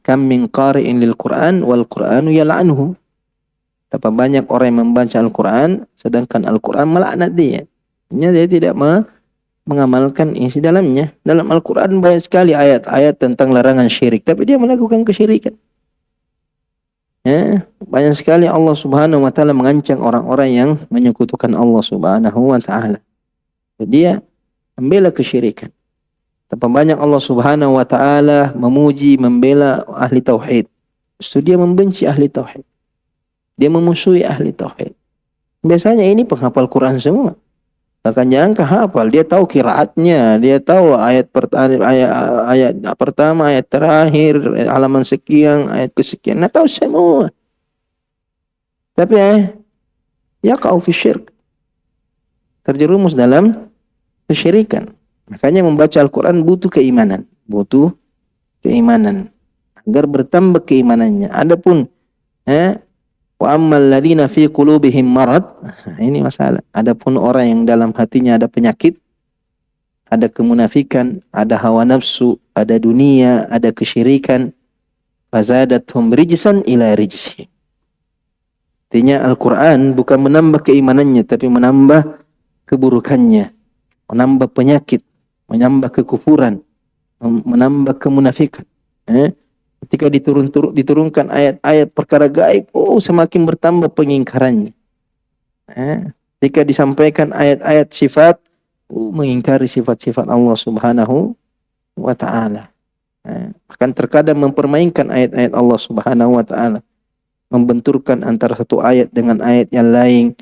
Kam min qari'in lil Quran wal Quranu yal'anhu. Tambah banyak orang yang membaca Al-Quran, sedangkan Al-Quran melaknat dia. Dia tidak mengamalkan isi dalamnya. Dalam Al-Quran banyak sekali ayat-ayat tentang larangan syirik, tapi dia melakukan kesyirikan. Banyak sekali Allah Subhanahu wa ta'ala mengancam orang-orang yang menyekutukan Allah Subhanahu wa ta'ala. Dia membela kesyirikan. Tapi banyak Allah Subhanahu wa ta'ala memuji, membela ahli tauhid. Justru dia membenci ahli tauhid. Dia memusuhi ahli tauhid. Biasanya ini penghafal Quran semua. Bahkan jangan hafal, dia tahu qiraatnya, dia tahu ayat pertama, ayat terakhir, halaman sekian, ayat kesekian, nah tahu semua. Tapi yaqa'u fi syirk, terjerumus dalam kesyirikan. Makanya membaca Al-Quran butuh keimanan. Butuh keimanan. Agar bertambah keimanannya. Adapun wa ammal ladzina fi qulubihim marad. Nah, ini masalah. Adapun orang yang dalam hatinya ada penyakit, ada kemunafikan, ada hawa nafsu, ada dunia, ada kesyirikan, fazadathum rijsan ila rijsihim. Artinya Al-Quran bukan menambah keimanannya, tapi menambah keburukannya, menambah penyakit, menambah kekufuran, menambah kemunafikan. Ketika diturunkan ayat-ayat perkara gaib, semakin bertambah pengingkarannya. Ketika disampaikan ayat-ayat sifat, mengingkari sifat-sifat Allah Subhanahu wa Ta'ala. Bahkan terkadang mempermainkan ayat-ayat Allah Subhanahu wa Ta'ala, membenturkan antara satu ayat dengan ayat yang lain,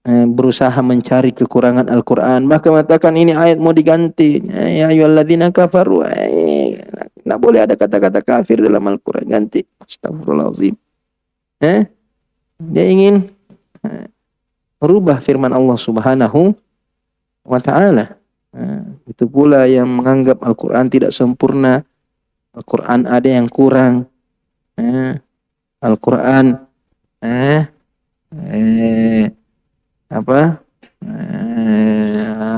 berusaha mencari kekurangan Al-Quran, bahkan mengatakan ini ayat mau diganti, ya ayyuhalladzina kafaru, nggak boleh ada kata-kata kafir dalam Al-Quran, ganti. Astagfirullahaladzim. Dia ingin merubah firman Allah Subhanahu wa Ta'ala. Itu pula yang menganggap Al-Quran tidak sempurna, Al-Quran ada yang kurang, Al-Quran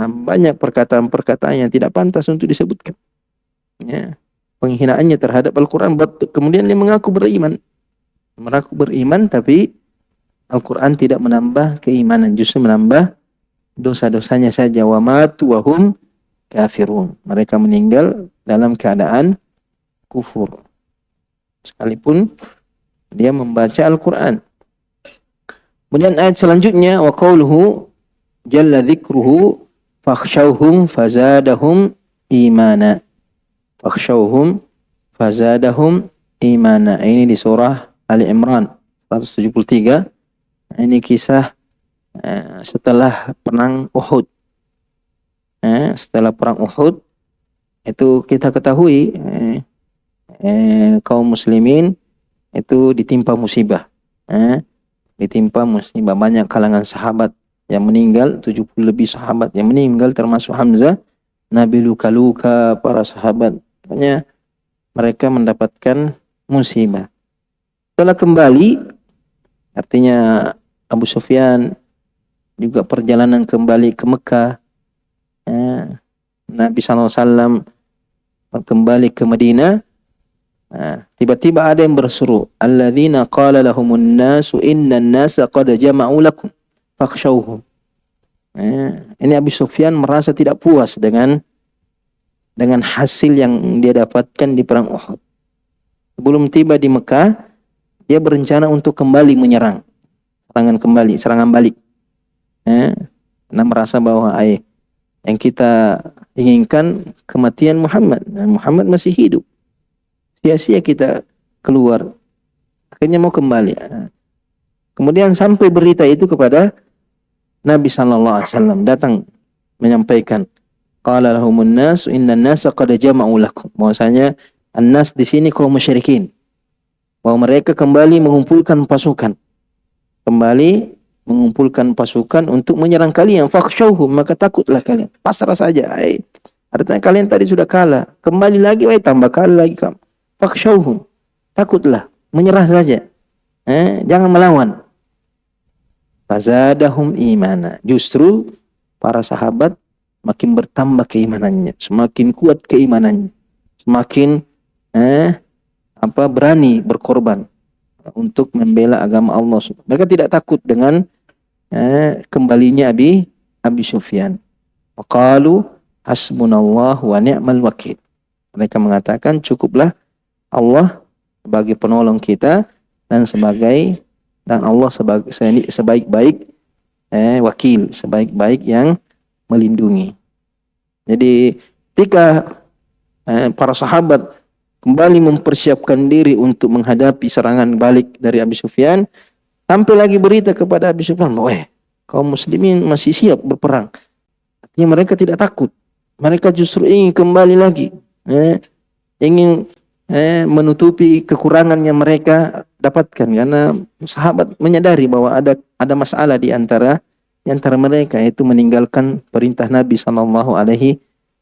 banyak perkataan-perkataan yang tidak pantas untuk disebutkan. Penghinaannya terhadap Al-Quran. Kemudian dia mengaku beriman, tapi Al-Quran tidak menambah keimanan, justru menambah dosa-dosanya saja. Wa matu wa hum kafirun. Mereka meninggal dalam keadaan kufur, sekalipun dia membaca Al-Quran. Kemudian ayat selanjutnya, wa qauluhu jalla dzikruhu fakhshawhum fazadahum imana. Fakhshawhum fazadahum imana. Ini di surah Ali Imran 173. Ini kisah setelah perang Uhud. Setelah perang Uhud itu kita ketahui kaum muslimin itu ditimpa musibah. Banyak kalangan sahabat yang meninggal, 70 lebih sahabat yang meninggal, termasuk Hamzah. Nabi luka-luka, para sahabat. Pokoknya mereka mendapatkan musibah. Setelah kembali, artinya Abu Sufyan juga perjalanan kembali ke Mekah. Nabi SAW kembali ke Madinah. Tiba-tiba ada yang berseru, alladzina qala lahumun nasu innan nasa qad jama'u lakum fakhshawhum. Ini Abu Sufyan merasa tidak puas dengan hasil yang dia dapatkan di perang Uhud. Sebelum tiba di Mekah, dia berencana untuk kembali menyerang, serangan balik. Karena merasa bahwa yang kita inginkan kematian Muhammad, dan Muhammad masih hidup. Sia-sia kita keluar. Akhirnya mau kembali. Kemudian sampai berita itu kepada Nabi SAW, datang menyampaikan, qala lahumun nas innan nasa qad jama'u lakum. Bahwasanya an-nas di sini kaum musyrikin, bahwa mereka kembali mengumpulkan pasukan. Untuk menyerang kalian. Fakhshawhum, maka takutlah kalian. Pasrah saja. Artinya kalian tadi sudah kalah, kembali lagi, tambah kalah lagi kamu. Fakhshawhum, takutlah, menyerah saja. Jangan melawan. Fazadahum imana. Justru para sahabat makin bertambah keimanannya, semakin kuat keimanannya, semakin berani berkorban untuk membela agama Allah. Mereka tidak takut dengan kembalinya Abi Sufyan. Waqalu hasbunallahu wa ni'mal wakil. Mereka mengatakan cukuplah Allah sebagai penolong kita dan Allah sebagai sebaik-baik wakil, sebaik-baik yang melindungi. Jadi ketika para sahabat kembali mempersiapkan diri untuk menghadapi serangan balik dari Abi Sufyan, sampai lagi berita kepada Abi Sufyan, kaum muslimin masih siap berperang. Artinya mereka tidak takut. Mereka justru ingin kembali lagi, ingin menutupi kekurangan yang mereka dapatkan, karena sahabat menyadari bahwa ada masalah di antara mereka, yaitu meninggalkan perintah Nabi SAW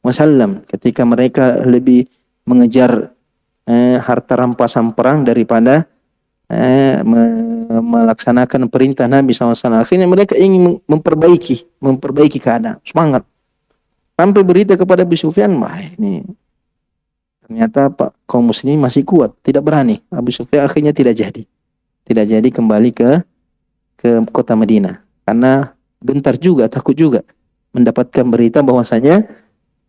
wasallam ketika mereka lebih mengejar harta rampasan perang daripada melaksanakan perintah Nabi SAW. Akhirnya mereka ingin memperbaiki keadaan, semangat. Sampai berita kepada Abu Sufyan, wah ini ternyata kaum muslimin masih kuat, tidak berani. Abu Sufyan akhirnya tidak jadi kembali ke kota Madinah karena gentar juga, takut juga mendapatkan berita bahwasanya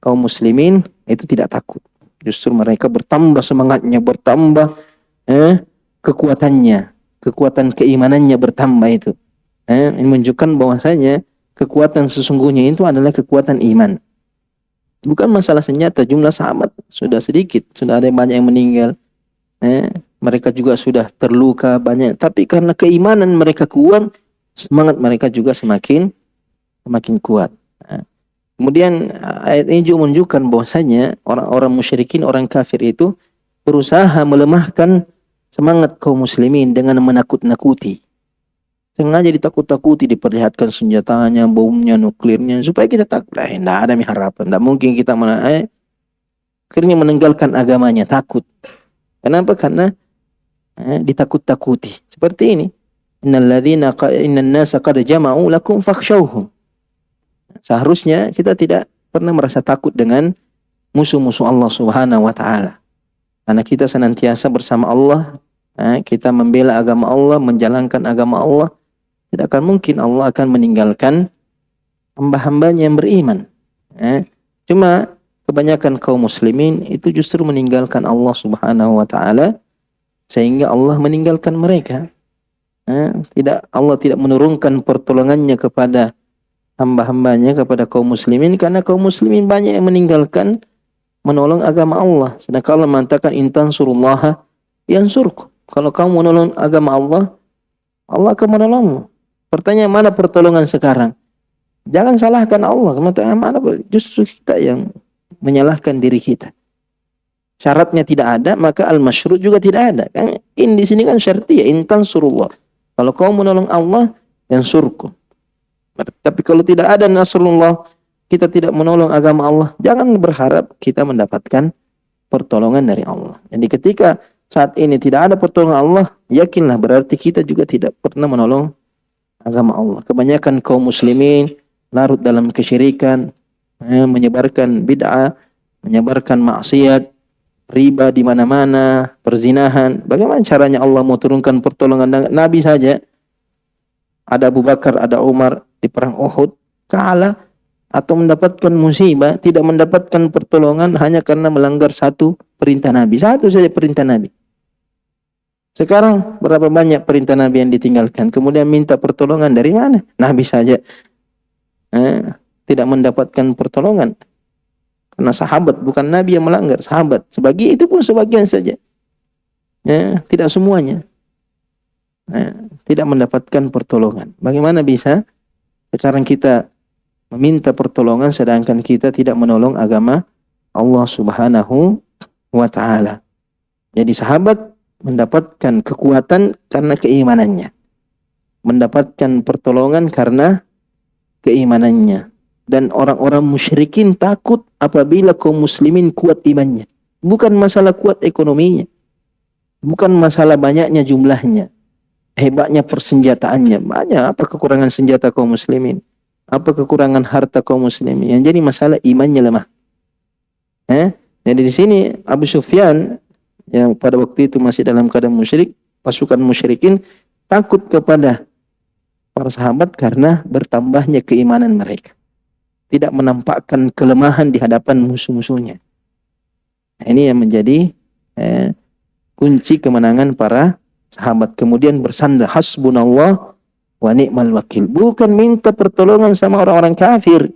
kaum muslimin itu tidak takut. Justru mereka bertambah semangatnya, bertambah kekuatan keimanannya bertambah itu. Ini menunjukkan bahwasanya kekuatan sesungguhnya itu adalah kekuatan iman. Bukan masalah senjata, jumlah sahabat sudah sedikit, sudah ada banyak yang meninggal. Mereka juga sudah terluka banyak, tapi karena keimanan mereka kuat, semangat mereka juga semakin kuat. Kemudian ayat ini juga menunjukkan bahwasanya orang-orang musyrikin, orang kafir itu berusaha melemahkan semangat kaum muslimin dengan menakut-nakuti. Sengaja ditakut-takuti, diperlihatkan senjatanya, bomnya, nuklirnya, supaya kita takut. Tidak ada harapan, tidak mungkin kita akhirnya meninggalkan agamanya, takut. Kenapa? Karena ditakut-takuti. Seperti ini. Innan nasa qad jama'u lakum fakhshawhum. Seharusnya kita tidak pernah merasa takut dengan musuh-musuh Allah Subhanahu wa taala. Karena kita senantiasa bersama Allah, kita membela agama Allah, menjalankan agama Allah, tidak akan mungkin Allah akan meninggalkan hamba-hambanya yang beriman. Cuma kebanyakan kaum muslimin itu justru meninggalkan Allah Subhanahu wa taala sehingga Allah meninggalkan mereka. Allah tidak menurunkan pertolongannya kepada hamba-hambanya, kepada kaum muslimin, karena kaum muslimin banyak yang meninggalkan menolong agama Allah. Sedangkan Allah mengatakan intan surullaha yansurkum. Kalau kamu menolong agama Allah, Allah akan menolongmu. Pertanyaan, mana pertolongan sekarang? Jangan salahkan Allah. Mana justru kita yang menyalahkan diri kita. Syaratnya tidak ada, maka al-masyrut juga tidak ada. Kan di sini kan syartiyah, intan surullah. Kalau kamu menolong Allah, yansurkum. Tapi kalau tidak ada nasrullah, kita tidak menolong agama Allah, jangan berharap kita mendapatkan pertolongan dari Allah. Jadi ketika saat ini tidak ada pertolongan Allah, yakinlah berarti kita juga tidak pernah menolong agama Allah. Kebanyakan kaum muslimin larut dalam kesyirikan, menyebarkan bid'ah, menyebarkan maksiat, riba di mana-mana, perzinahan. Bagaimana caranya Allah mau turunkan pertolongan? Nabi saja, ada Abu Bakar, ada Umar di perang Uhud, kalah atau mendapatkan musibah, tidak mendapatkan pertolongan hanya karena melanggar satu perintah Nabi. Satu saja perintah Nabi. Sekarang berapa banyak perintah Nabi yang ditinggalkan? Kemudian minta pertolongan dari mana? Nabi saja tidak mendapatkan pertolongan. Karena sahabat, bukan Nabi yang melanggar, sahabat. Itu pun sebagian saja. Tidak semuanya. Tidak mendapatkan pertolongan. Bagaimana bisa sekarang kita meminta pertolongan sedangkan kita tidak menolong agama Allah Subhanahu wa taala? Jadi sahabat mendapatkan kekuatan karena keimanannya. Mendapatkan pertolongan karena keimanannya. Dan orang-orang musyrikin takut apabila kaum muslimin kuat imannya. Bukan masalah kuat ekonominya. Bukan masalah banyaknya jumlahnya. Hebatnya persenjataannya. Banyak apa kekurangan senjata kaum muslimin? Apa kekurangan harta kaum muslimin? Yang jadi masalah imannya lemah. Jadi di sini Abu Sufyan yang pada waktu itu masih dalam keadaan musyrik, pasukan musyrikin takut kepada para sahabat karena bertambahnya keimanan mereka. Tidak menampakkan kelemahan di hadapan musuh-musuhnya. Ini yang menjadi kunci kemenangan para sahabat. Kemudian bersandar hasbunallah wa ni'mal wakil. Bukan minta pertolongan sama orang-orang kafir,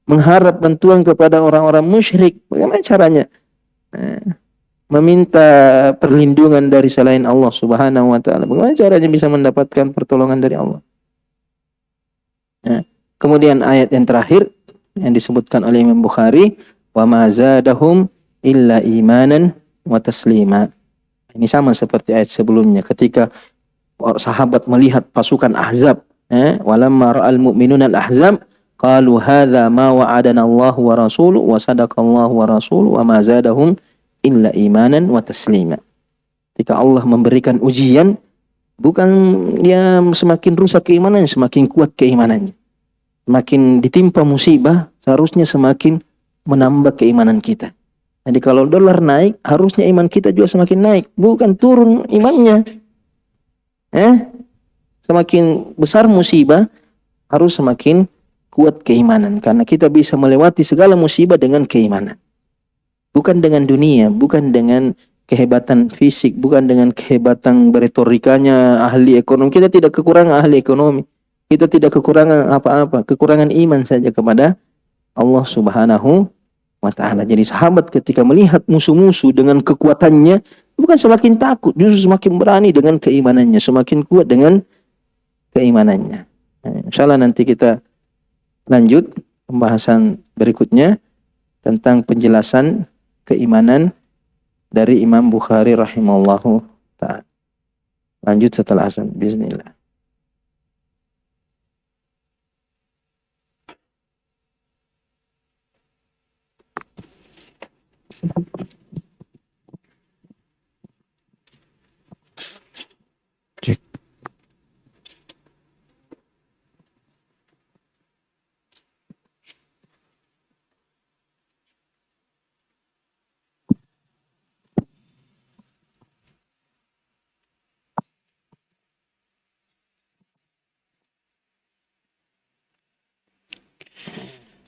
mengharap bantuan kepada orang-orang musyrik. Bagaimana caranya? Meminta perlindungan dari selain Allah Subhanahu wa taala. Bagaimana caranya bisa mendapatkan pertolongan dari Allah? Kemudian ayat yang terakhir yang disebutkan oleh Imam Bukhari, wa ma zadahum illa imanan wa taslima. Ini sama seperti ayat sebelumnya ketika sahabat melihat pasukan Ahzab, walamma ra'al mu'minuna al-ahzab qalu hadza ma wa'adana Allah wa rasuluhu wa sadaqallahu wa rasuluhu wa ma zadahum illa imanan wa taslima. Ketika Allah memberikan ujian, bukan dia semakin rusak keimanannya, semakin kuat keimanannya. Semakin ditimpa musibah, seharusnya semakin menambah keimanan kita. Jadi kalau dolar naik, harusnya iman kita juga semakin naik, bukan turun imannya. Semakin besar musibah, harus semakin kuat keimanan, karena kita bisa melewati segala musibah dengan keimanan. Bukan dengan dunia, bukan dengan kehebatan fisik, bukan dengan kehebatan beretorikanya ahli ekonomi. Kita tidak kekurangan ahli ekonomi. Kita tidak kekurangan apa-apa, kekurangan iman saja kepada Allah Subhanahu wa ta'ala. Jadi sahabat ketika melihat musuh-musuh dengan kekuatannya, bukan semakin takut, justru semakin berani dengan keimanannya, semakin kuat dengan keimanannya. Insyaallah nanti kita lanjut pembahasan berikutnya tentang penjelasan keimanan dari Imam Bukhari rahimahullahu ta'ala. Lanjut setelah azan. Bismillah.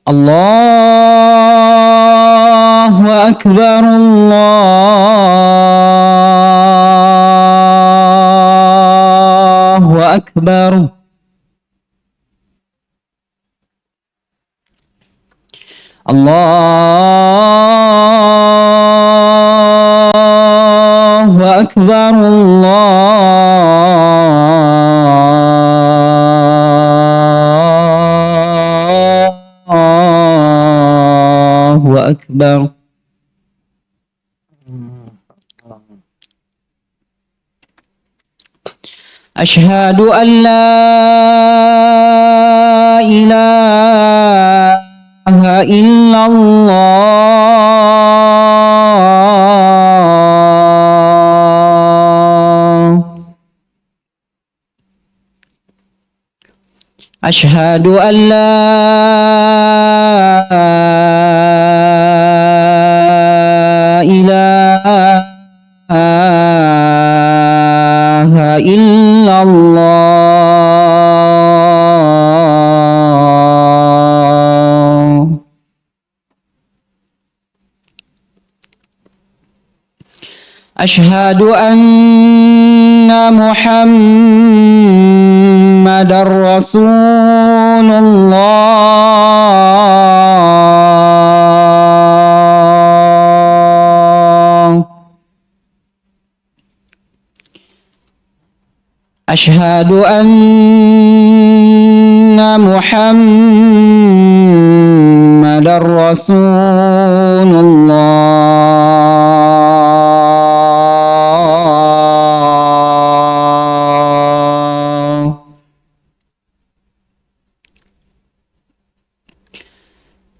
Allahu Akbar, Allahu Akbar. Allahu Akbar, Allahu Akbar. Asyhadu an la ilaha illallah. Asyhadu an la ilaha illallah. Asyhadu anna Muhammadar Rasulullah. Asyhadu anna Muhammadar Rasulullah.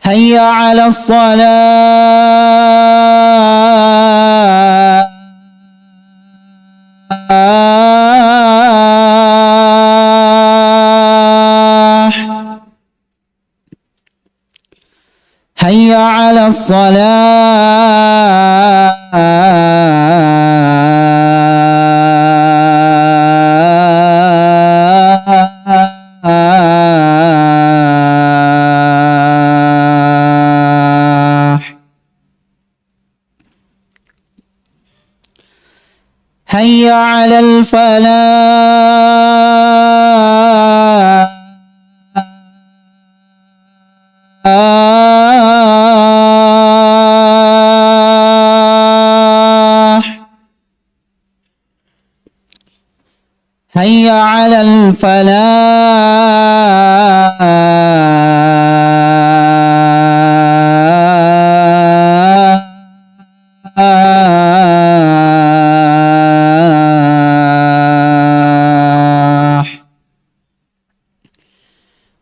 Hayya 'alas salah. Hayya 'alas salah. Hayya 'alal falah. Hayya 'alal falah.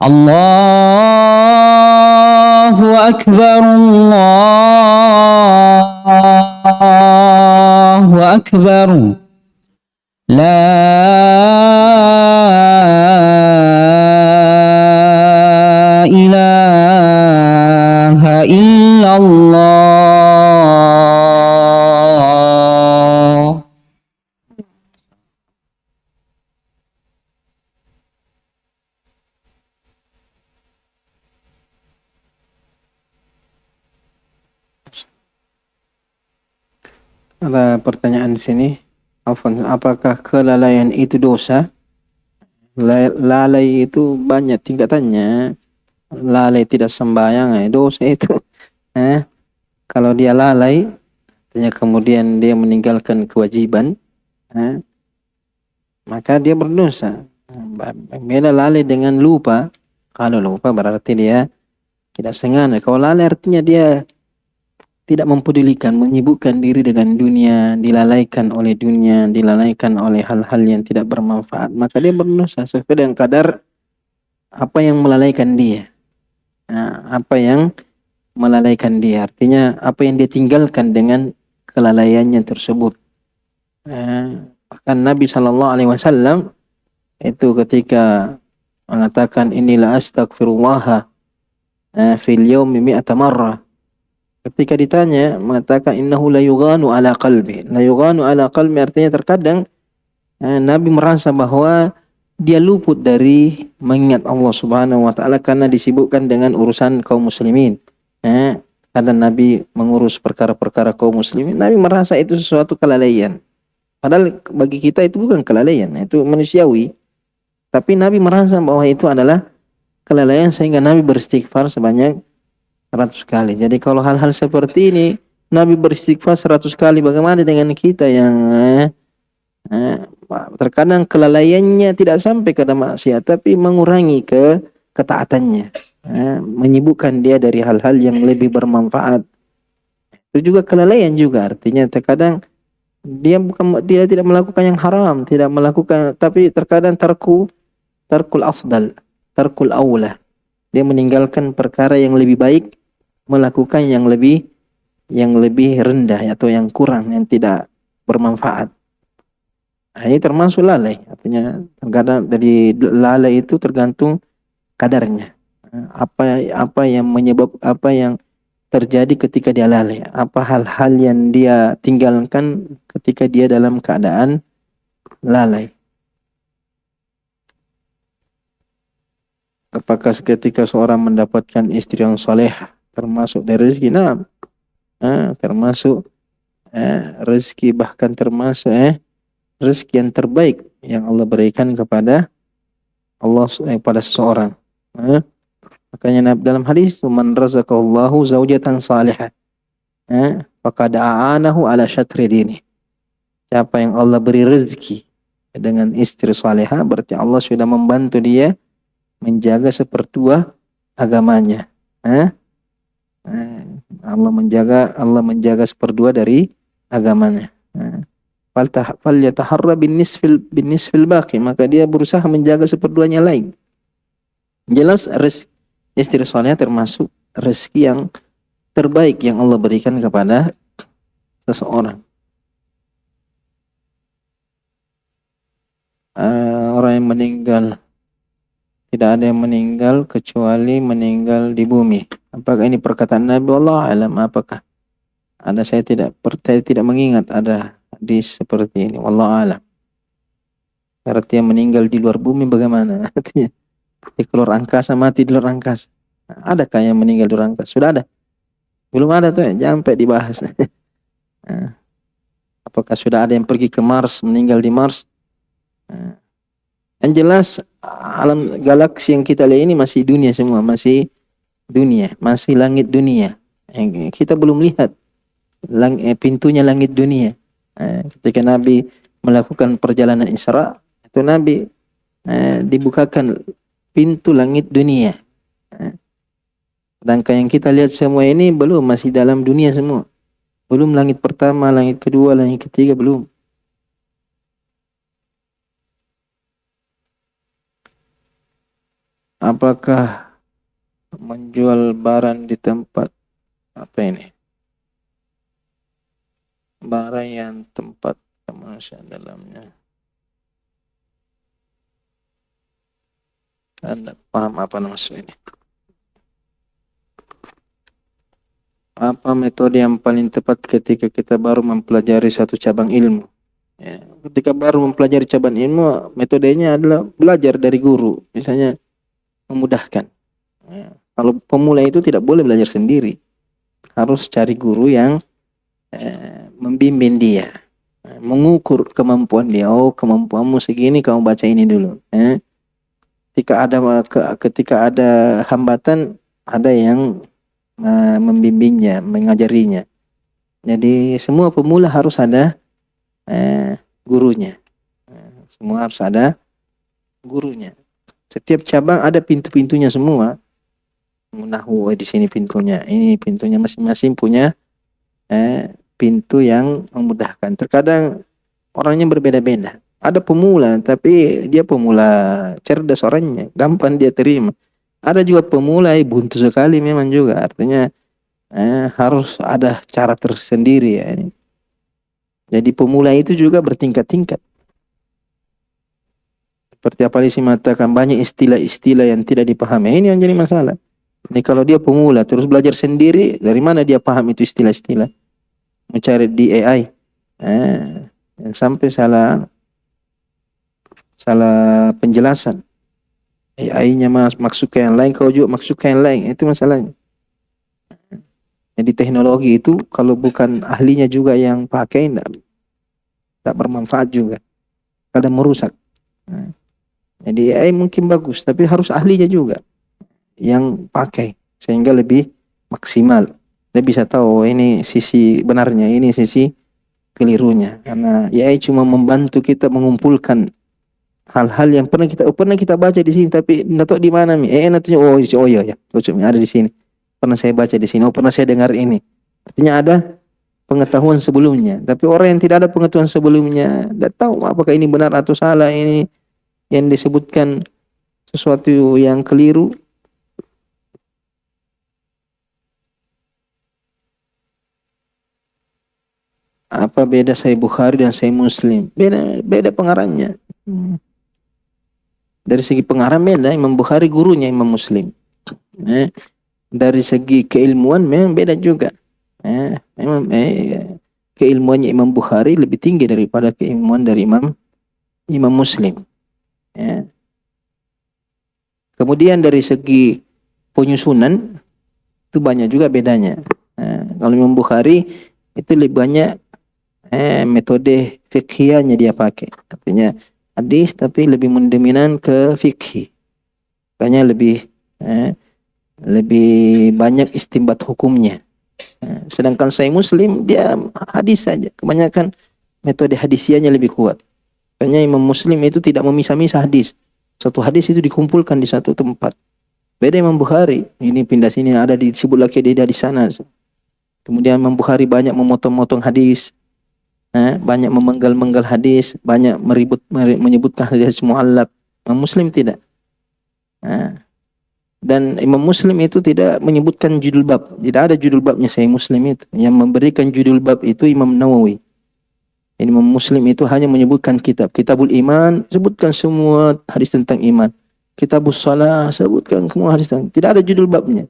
Allah أكبر الله أكبر لا إله إلا الله. Ada pertanyaan di sini. Apakah kelalaian itu dosa? Lalai itu banyak tingkatannya. Lalai tidak sembahyang, dosa itu. Eh, Kalau dia lalai, artinya kemudian dia meninggalkan kewajiban, maka dia berdosa. Beda lalai dengan lupa. Kalau lupa berarti dia tidak sengaja. Kalau lalai artinya dia tidak mempedulikan, menyibukkan diri dengan dunia, dilalaikan oleh dunia, dilalaikan oleh hal-hal yang tidak bermanfaat. Maka dia berdosa sesuai dengan kadar apa yang melalaikan dia. Apa yang melalaikan dia. Artinya apa yang dia tinggalkan dengan kelalaiannya tersebut. Bahkan Nabi SAW itu ketika mengatakan inilah astagfirullah fil yaumi mi'ata marrah. Ketika ditanya mengatakan innahu la yughanu ala qalbi. La yughanu ala qalbi artinya terkadang Nabi merasa bahwa dia luput dari mengingat Allah Subhanahu wa taala karena disibukkan dengan urusan kaum muslimin. Kadang Nabi mengurus perkara-perkara kaum muslimin, Nabi merasa itu sesuatu kelalaian. Padahal bagi kita itu bukan kelalaian, itu manusiawi. Tapi Nabi merasa bahwa itu adalah kelalaian sehingga Nabi beristighfar sebanyak 100 kali. Jadi kalau hal-hal seperti ini Nabi beristighfar 100 kali, bagaimana dengan kita yang terkadang kelalaiannya tidak sampai ke maksiat tapi mengurangi ketaatannya, menyibukkan dia dari hal-hal yang lebih bermanfaat. Itu juga kelalaian juga, artinya terkadang dia tidak melakukan yang haram, tidak melakukan, tapi terkadang tarkul afdal, tarkul aula. Dia meninggalkan perkara yang lebih baik, melakukan yang lebih rendah atau yang kurang, yang tidak bermanfaat. Ini termasuk lalai. Artinya terkadang dari lalai itu tergantung kadarnya. Apa yang terjadi ketika dia lalai? Apa hal-hal yang dia tinggalkan ketika dia dalam keadaan lalai? Apakah ketika seorang mendapatkan istri yang soleh termasuk dari rezeki? Nah, termasuk rezeki, bahkan termasuk rezeki yang terbaik yang Allah berikan kepada pada seseorang. Makanya dalam hadis, man razaqallahu zaujatan salihah faqad a'anahu ala syatri dini. Siapa yang Allah beri rezeki dengan istri salihah, berarti Allah sudah membantu dia menjaga sepertua agamanya. Allah menjaga seperdua dari agamanya. Fal yataharra bin nisfil baqi, maka dia berusaha menjaga seperduanya lain. Jelas istri salihah termasuk rezeki yang terbaik yang Allah berikan kepada seseorang. Orang yang meninggal, tidak ada yang meninggal kecuali meninggal di bumi. Apakah ini perkataan Nabi? Wallahu alam. Apakah ada? Saya tidak mengingat ada hadis seperti ini. Wallahu alam. Artinya meninggal di luar bumi bagaimana? Artinya di keluar angkasa, mati di luar angkasa. Adakah yang meninggal di luar angkasa? Sudah ada? Belum ada tuh, sampai dibahas. Apakah sudah ada yang pergi ke Mars, meninggal di Mars? Yang jelas alam galaksi yang kita lihat ini masih dunia semua, masih dunia, masih langit dunia. Kita belum lihat pintunya langit dunia. Ketika Nabi melakukan perjalanan Isra, itu Nabi dibukakan pintu langit dunia. Sedangkan yang kita lihat semua ini belum, masih dalam dunia semua. Belum langit pertama, langit kedua, langit ketiga, belum. Apakah menjual barang di tempat apa ini? Barang yang tempat kemasan dalamnya. Anda paham apa maksud ini? Apa metode yang paling tepat ketika kita baru mempelajari satu cabang ilmu? Ya, ketika baru mempelajari cabang ilmu, metodenya adalah belajar dari guru. Misalnya memudahkan. Ya, kalau pemula itu tidak boleh belajar sendiri. Harus cari guru yang membimbing dia. Mengukur kemampuan dia. Oh, kemampuanmu segini, kamu baca ini dulu. Ketika ada hambatan, ada yang membimbingnya, mengajarinya. Jadi semua pemula harus ada gurunya. Semua harus ada gurunya. Setiap cabang ada pintu-pintunya semua. Nahwu di sini pintunya, ini pintunya, masing-masing punya pintu yang memudahkan. Terkadang orangnya berbeda-beda. Ada pemula, tapi dia pemula cerdas orangnya, gampang dia terima. Ada juga pemula buntu sekali memang juga. Artinya harus ada cara tersendiri ya. Jadi pemula itu juga bertingkat-tingkat. Seperti apa sih mengatakan banyak istilah-istilah yang tidak dipahami. Ini yang jadi masalah. Jadi kalau dia pemula terus belajar sendiri, dari mana dia paham itu istilah-istilah? Mencari di AI. Sampai salah penjelasan. AI-nya maksud ke yang lain, kau juga maksud ke yang lain. Itu masalahnya. Jadi teknologi itu kalau bukan ahlinya juga yang pakai, tak bermanfaat juga. Kadang merusak. Jadi AI mungkin bagus, tapi harus ahlinya juga yang pakai sehingga lebih maksimal. Dia bisa tahu ini sisi benarnya, ini sisi kelirunya. Karena AI cuma membantu kita mengumpulkan hal-hal yang pernah kita baca di sini, tapi tidak tahu di mana nih. Nantinya oh iya ya, ada di sini. Pernah saya baca di sini. Oh, pernah saya dengar ini. Artinya ada pengetahuan sebelumnya. Tapi orang yang tidak ada pengetahuan sebelumnya, tidak tahu apakah ini benar atau salah, ini yang disebutkan sesuatu yang keliru. Apa beda Sahih Bukhari dan Sahih Muslim? Beda pengarangnya. Dari segi pengarang beda, Imam Bukhari gurunya Imam Muslim. Dari segi keilmuan memang beda juga. Memang keilmuannya Imam Bukhari lebih tinggi daripada keilmuan dari Imam Muslim. Kemudian dari segi penyusunan itu banyak juga bedanya. Kalau Imam Bukhari itu lebih banyak metode fikhiyahnya dia pakai. Artinya hadis tapi lebih mendominan ke fikih. Makanya lebih banyak istinbat hukumnya. Sedangkan Sahih Muslim dia hadis saja. Kebanyakan metode hadisiahnya lebih kuat. Makanya Imam Muslim itu tidak memisah-misah hadis. Satu hadis itu dikumpulkan di satu tempat. Beda Imam Bukhari. Ini pindah sini, ada disebut lagi dia di sana. Kemudian Imam Bukhari banyak memotong-motong hadis. Banyak memenggal-menggal hadis, banyak menyebutkan hadis mu'allaq. Imam Muslim tidak. Dan Imam Muslim itu tidak menyebutkan judul bab. Tidak ada judul babnya Sahih Muslim itu. Yang memberikan judul bab itu Imam Nawawi. Imam Muslim itu hanya menyebutkan Kitabul Iman, sebutkan semua hadis tentang iman. Kitabus Shalah, sebutkan semua hadis tentang. Tidak ada judul babnya.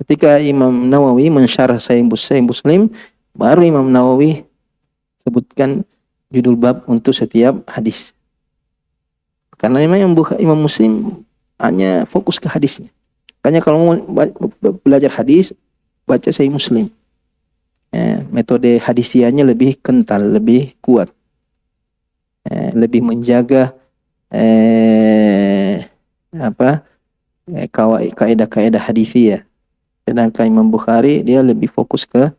Ketika Imam Nawawi mensyarah Sahih Muslim, baru Imam Nawawi sebutkan judul bab untuk setiap hadis. Karena memang Imam Muslim hanya fokus ke hadisnya. Makanya kalau mau belajar hadis, baca Sahih Muslim. Metode hadisiannya lebih kental, lebih kuat. Lebih menjaga kaidah-kaidah hadisiyah. Sedangkan Imam Bukhari dia lebih fokus ke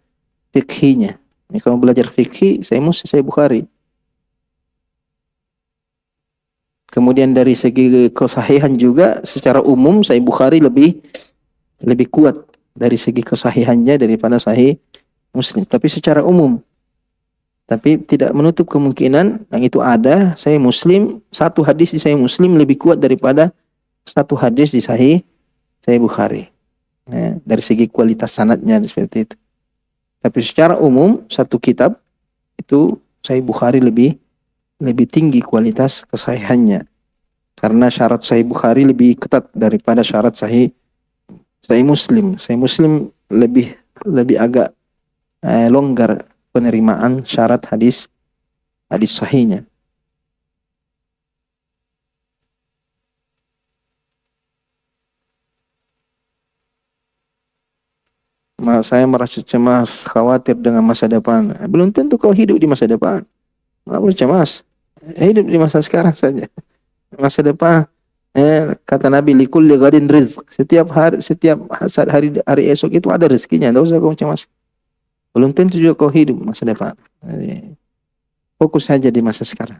fikihnya. Kalau belajar fikih, saya Bukhari. Kemudian dari segi kesahihan juga secara umum Sahih Bukhari lebih kuat dari segi kesahihannya daripada Sahih Muslim. Tapi secara umum. Tapi tidak menutup kemungkinan yang itu ada Sahih Muslim, satu hadis di Sahih Muslim lebih kuat daripada satu hadis di Sahih Sahih Bukhari. Dari segi kualitas sanadnya seperti itu. Tapi secara umum satu kitab itu Sahih Bukhari lebih tinggi kualitas kesahihannya. Karena syarat Sahih Bukhari lebih ketat daripada syarat Sahih Muslim. Sahih Muslim lebih agak longgar penerimaan syarat hadis sahihnya. Saya merasa cemas, khawatir dengan masa depan. Belum tentu kau hidup di masa depan. Nggak perlu cemas. Hidup di masa sekarang saja. Masa depan, kata Nabi, likulli ghadin rizq. Setiap hari esok itu ada rezekinya. Tidak usah kau cemas. Belum tentu juga kau hidup masa depan. Jadi, fokus saja di masa sekarang.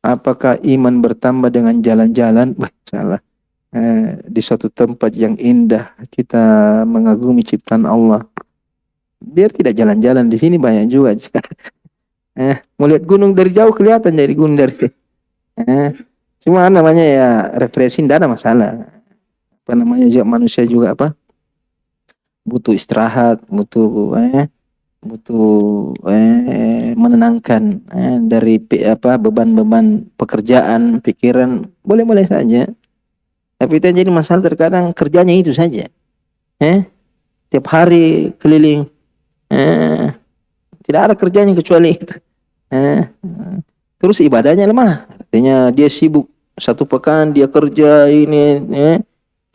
Apakah iman bertambah dengan jalan-jalan? Salah. Di suatu tempat yang indah kita mengagumi ciptaan Allah. Biar tidak jalan-jalan di sini banyak juga. Mau lihat gunung dari jauh kelihatan dari gunung dari sini. Cuma namanya ya refreshing, tidak ada masalah. Apa namanya juga manusia juga apa? Butuh istirahat, butuh menenangkan dari beban-beban pekerjaan, pikiran, boleh-boleh saja. Tapi itu jadi masalah terkadang kerjanya itu saja. Tiap hari keliling. Tidak ada kerjanya kecuali itu. Terus ibadahnya lemah. Artinya dia sibuk satu pekan dia kerja ini.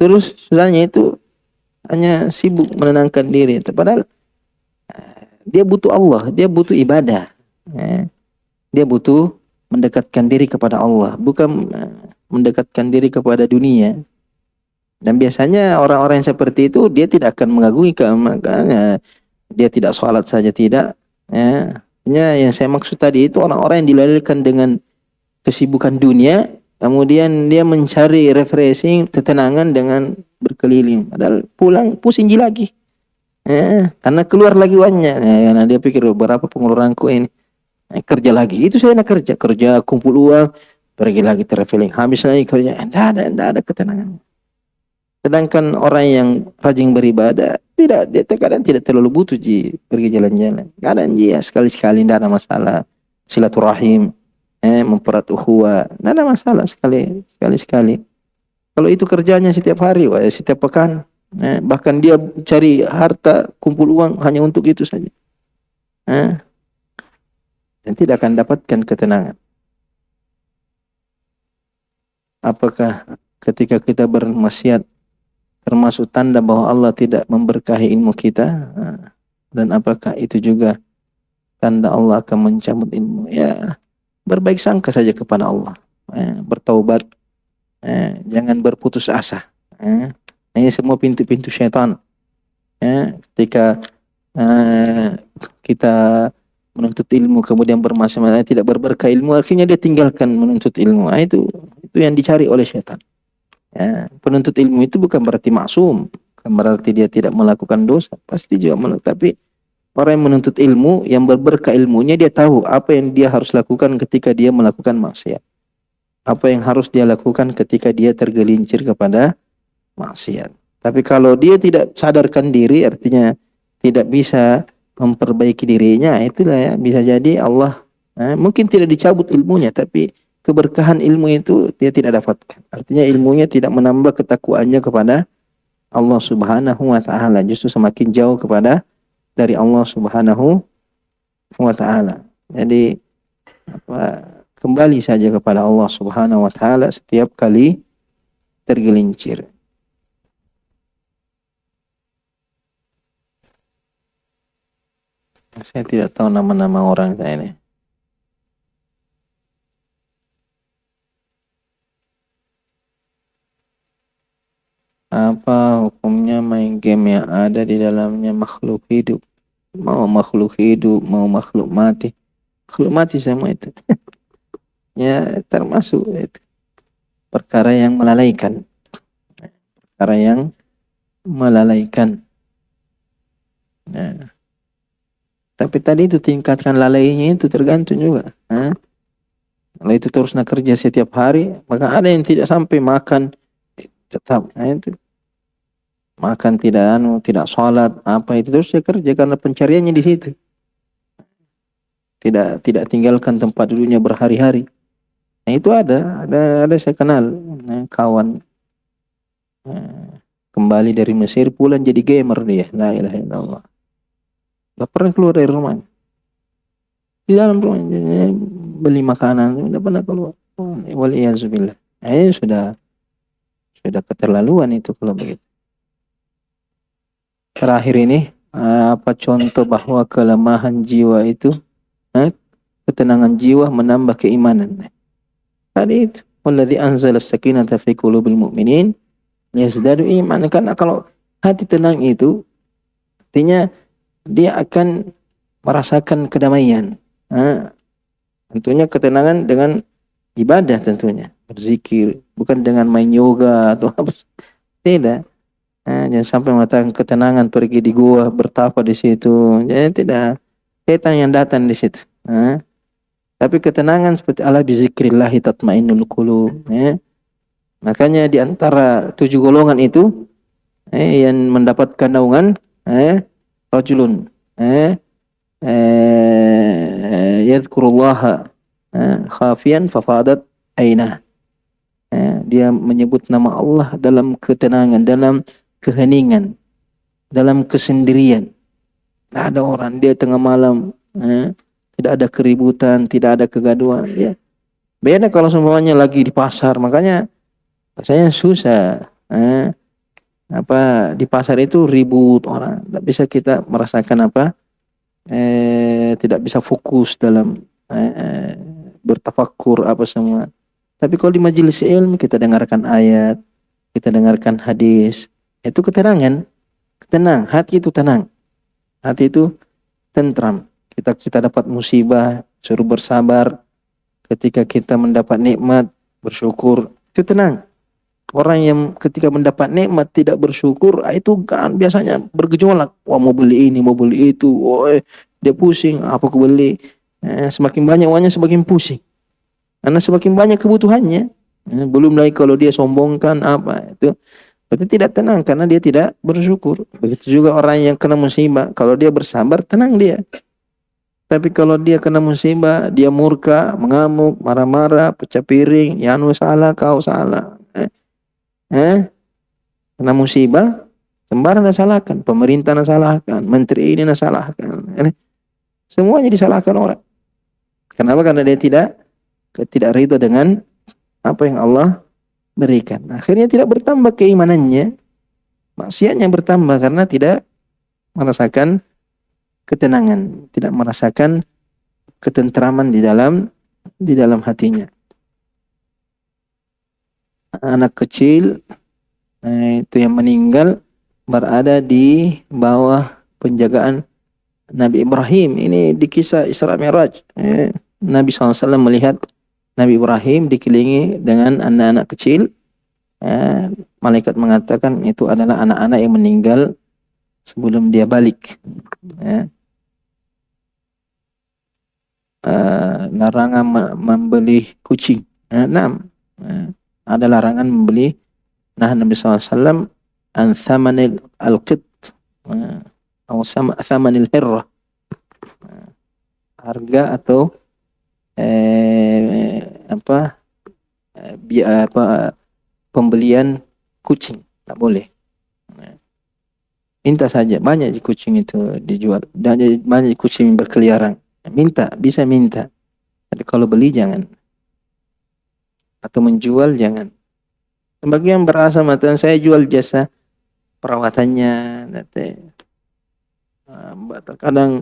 Terus sebenarnya itu hanya sibuk menenangkan diri. Padahal dia butuh Allah, dia butuh ibadah. Dia butuh mendekatkan diri kepada Allah, bukan mendekatkan diri kepada dunia. Dan biasanya orang-orang yang seperti itu dia tidak akan mengagumi makanya dia tidak sholat saja tidak. Yang saya maksud tadi itu orang-orang yang dilalaikan dengan kesibukan dunia, kemudian dia mencari refreshing, ketenangan dengan berkeliling. Padahal pulang pusing lagi. Karena keluar lagi uangnya. Karena dia pikir berapa pengeluaranku ini. Kerja lagi. Itu saya nak kerja kumpul uang, pergi lagi traveling, habis lagi kerja. Tidak ada ketenangan. Sedangkan orang yang rajin beribadah dia terkadang tidak terlalu butuh pergi jalan-jalan. Kadang dia sekali-sekali tidak ada masalah. Silaturahim, mempererat ukhuwah, tidak ada masalah sekali-sekali. Kalau itu kerjanya setiap hari, setiap pekan, bahkan dia cari harta, kumpul uang hanya untuk itu saja. Dan tidak akan dapatkan ketenangan. Apakah ketika kita bermaksiat termasuk tanda bahwa Allah tidak memberkahi ilmu kita? Dan apakah itu juga tanda Allah akan mencabut ilmu? Ya, berbaik sangka saja kepada Allah. Bertaubat. Jangan berputus asa. Ini semua pintu-pintu syaitan. Ketika kita menuntut ilmu kemudian bermasalah tidak berberkah ilmu, akhirnya dia tinggalkan menuntut ilmu. Itu yang dicari oleh syaitan. Penuntut ilmu itu bukan berarti maksum, bukan berarti dia tidak melakukan dosa, pasti juga tapi orang yang menuntut ilmu, yang berberkah ilmunya, dia tahu apa yang dia harus lakukan ketika dia melakukan maksiat, apa yang harus dia lakukan ketika dia tergelincir kepada maksiat. Tapi kalau dia tidak sadarkan diri, artinya tidak bisa memperbaiki dirinya, itulah ya bisa jadi Allah mungkin tidak dicabut ilmunya, tapi keberkahan ilmu itu dia tidak dapatkan. Artinya ilmunya tidak menambah ketakwaannya kepada Allah Subhanahu wa taala, justru semakin jauh dari Allah Subhanahu wa taala. Jadi kembali saja kepada Allah Subhanahu wa taala setiap kali tergelincir. Saya tidak tahu nama-nama orang saya ini. Apa hukumnya main game yang ada di dalamnya makhluk hidup? Mau makhluk hidup, mau makhluk mati. Makhluk mati semua itu. Ya termasuk itu. Perkara yang melalaikan. Perkara yang melalaikan. Tapi tadi itu tingkatkan lalainya itu tergantung juga. Kalau itu terus nak kerja setiap hari, maka ada yang tidak sampai makan tetap. Nah, itu makan tidak sholat apa itu terus dia kerja karena pencariannya di situ. Tidak tinggalkan tempat dulunya berhari-hari. Nah, itu ada saya kenal kawan kembali dari Mesir pulang jadi gamer dia. La ilaha illallah. Gak pernah keluar dari rumah. Di dalam rumah beli makanan, tidak pernah keluar. Waliyazubillah. Sudah keterlaluan itu kalau begitu. Terakhir ini apa contoh bahwa kelemahan jiwa itu ketenangan jiwa menambah keimanan. Tadi itu walladzi anzala as-sakinata fi qulubil mu'minin liyazdadu iman. Karena kalau hati tenang itu artinya dia akan merasakan kedamaian. Tentunya ketenangan dengan ibadah tentunya, berzikir, bukan dengan main yoga atau apa. Tidak. Jangan sampai mengatakan ketenangan pergi di gua bertapa di situ. Jadi tidak, setan yang datang di situ. Tapi ketenangan seperti ala bizikrillah tatmainnul qulub. Makanya di antara 7 golongan itu yang mendapatkan naungan rajulun yadhkurullaha khafiyan fafadat ainah. Dia menyebut nama Allah dalam ketenangan, dalam keheningan, dalam kesendirian. Tidak ada orang, dia tengah malam, tidak ada keributan, tidak ada kegaduhan. Ya. Beda kalau semuanya lagi di pasar, makanya rasanya susah. Di pasar itu ribut orang, tidak bisa kita merasakan tidak bisa fokus dalam bertafakur apa semua. Tapi kalau di majelis ilmu kita dengarkan ayat, kita dengarkan hadis, itu ketenangan, tenang, hati itu tenang, hati itu tentram. Kita dapat musibah, suruh bersabar. Ketika kita mendapat nikmat, bersyukur, itu tenang. Orang yang ketika mendapat nikmat tidak bersyukur, itu kan biasanya bergejolak. Wah, mau beli ini, mau beli itu, dia pusing, apa aku beli. Semakin banyak uangnya semakin pusing. Karena semakin banyak kebutuhannya. Belum lagi kalau dia sombongkan apa itu, berarti tidak tenang karena dia tidak bersyukur. Begitu juga orang yang kena musibah, kalau dia bersabar tenang dia. Tapi kalau dia kena musibah, dia murka, mengamuk, marah-marah, pecah piring, ya anu salah, kau salah. Kena musibah, sembarang disalahkan, pemerintah disalahkan, menteri ini disalahkan. Semuanya disalahkan orang. Kenapa? Karena dia tidak ridho dengan apa yang Allah berikan. Akhirnya tidak bertambah keimanannya, maksiatnya bertambah karena tidak merasakan ketenangan, tidak merasakan ketentraman di dalam hatinya. Anak kecil itu yang meninggal berada di bawah penjagaan Nabi Ibrahim. Ini di kisah Isra Mi'raj. Nabi SAW melihat Nabi Ibrahim dikelilingi dengan anak-anak kecil. Malaikat mengatakan itu adalah anak-anak yang meninggal sebelum dia balik. Larangan membeli kucing. Ada larangan membeli. Nah, Nabi SAW an thamanil al-qit atau thamanil hirrah, harga atau pembelian kucing tak boleh. Minta saja, banyak kucing itu dijual, banyak kucing berkeliaran. Bisa minta. Tapi kalau beli jangan. Atau menjual jangan. Sebagian berasa matan saya jual jasa perawatannya. Kadang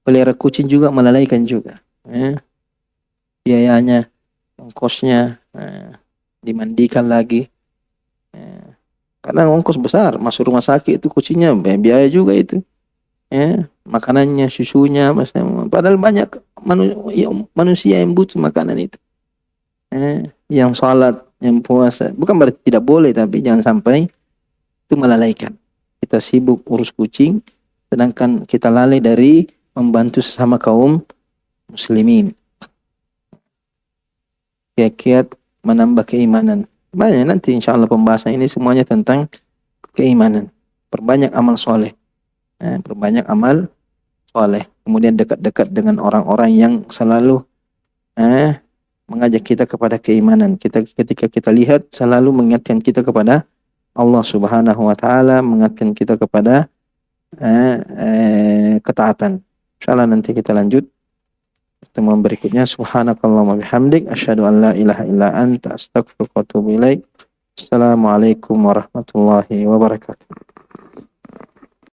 pelihara kucing juga melalaikan juga. Biayanya, ongkosnya, dimandikan lagi. Kadang ongkos besar, masuk rumah sakit itu kucingnya biaya juga itu. Makanannya, susunya, padahal banyak manusia yang butuh makanan itu. Yang sholat, yang puasa, bukan berarti tidak boleh, tapi jangan sampai itu melalaikan. Kita sibuk urus kucing, sedangkan kita lalai dari membantu sesama kaum muslimin. kiat-kiat menambah keimanan. Banyak nanti insya Allah pembahasan ini semuanya tentang keimanan. Perbanyak amal soleh. Perbanyak amal soleh. Kemudian dekat-dekat dengan orang-orang yang selalu mengajak kita kepada keimanan. Ketika kita lihat selalu mengingatkan kita kepada Allah Subhanahu wa taala, mengingatkan kita kepada ketaatan. Insyaallah nanti kita lanjut pertemuan berikutnya. Subhanakallahumma bihamdik asyhadu an la ilaha illa anta astaghfiruka wa atubu ilaik. Assalamualaikum warahmatullahi wabarakatuh.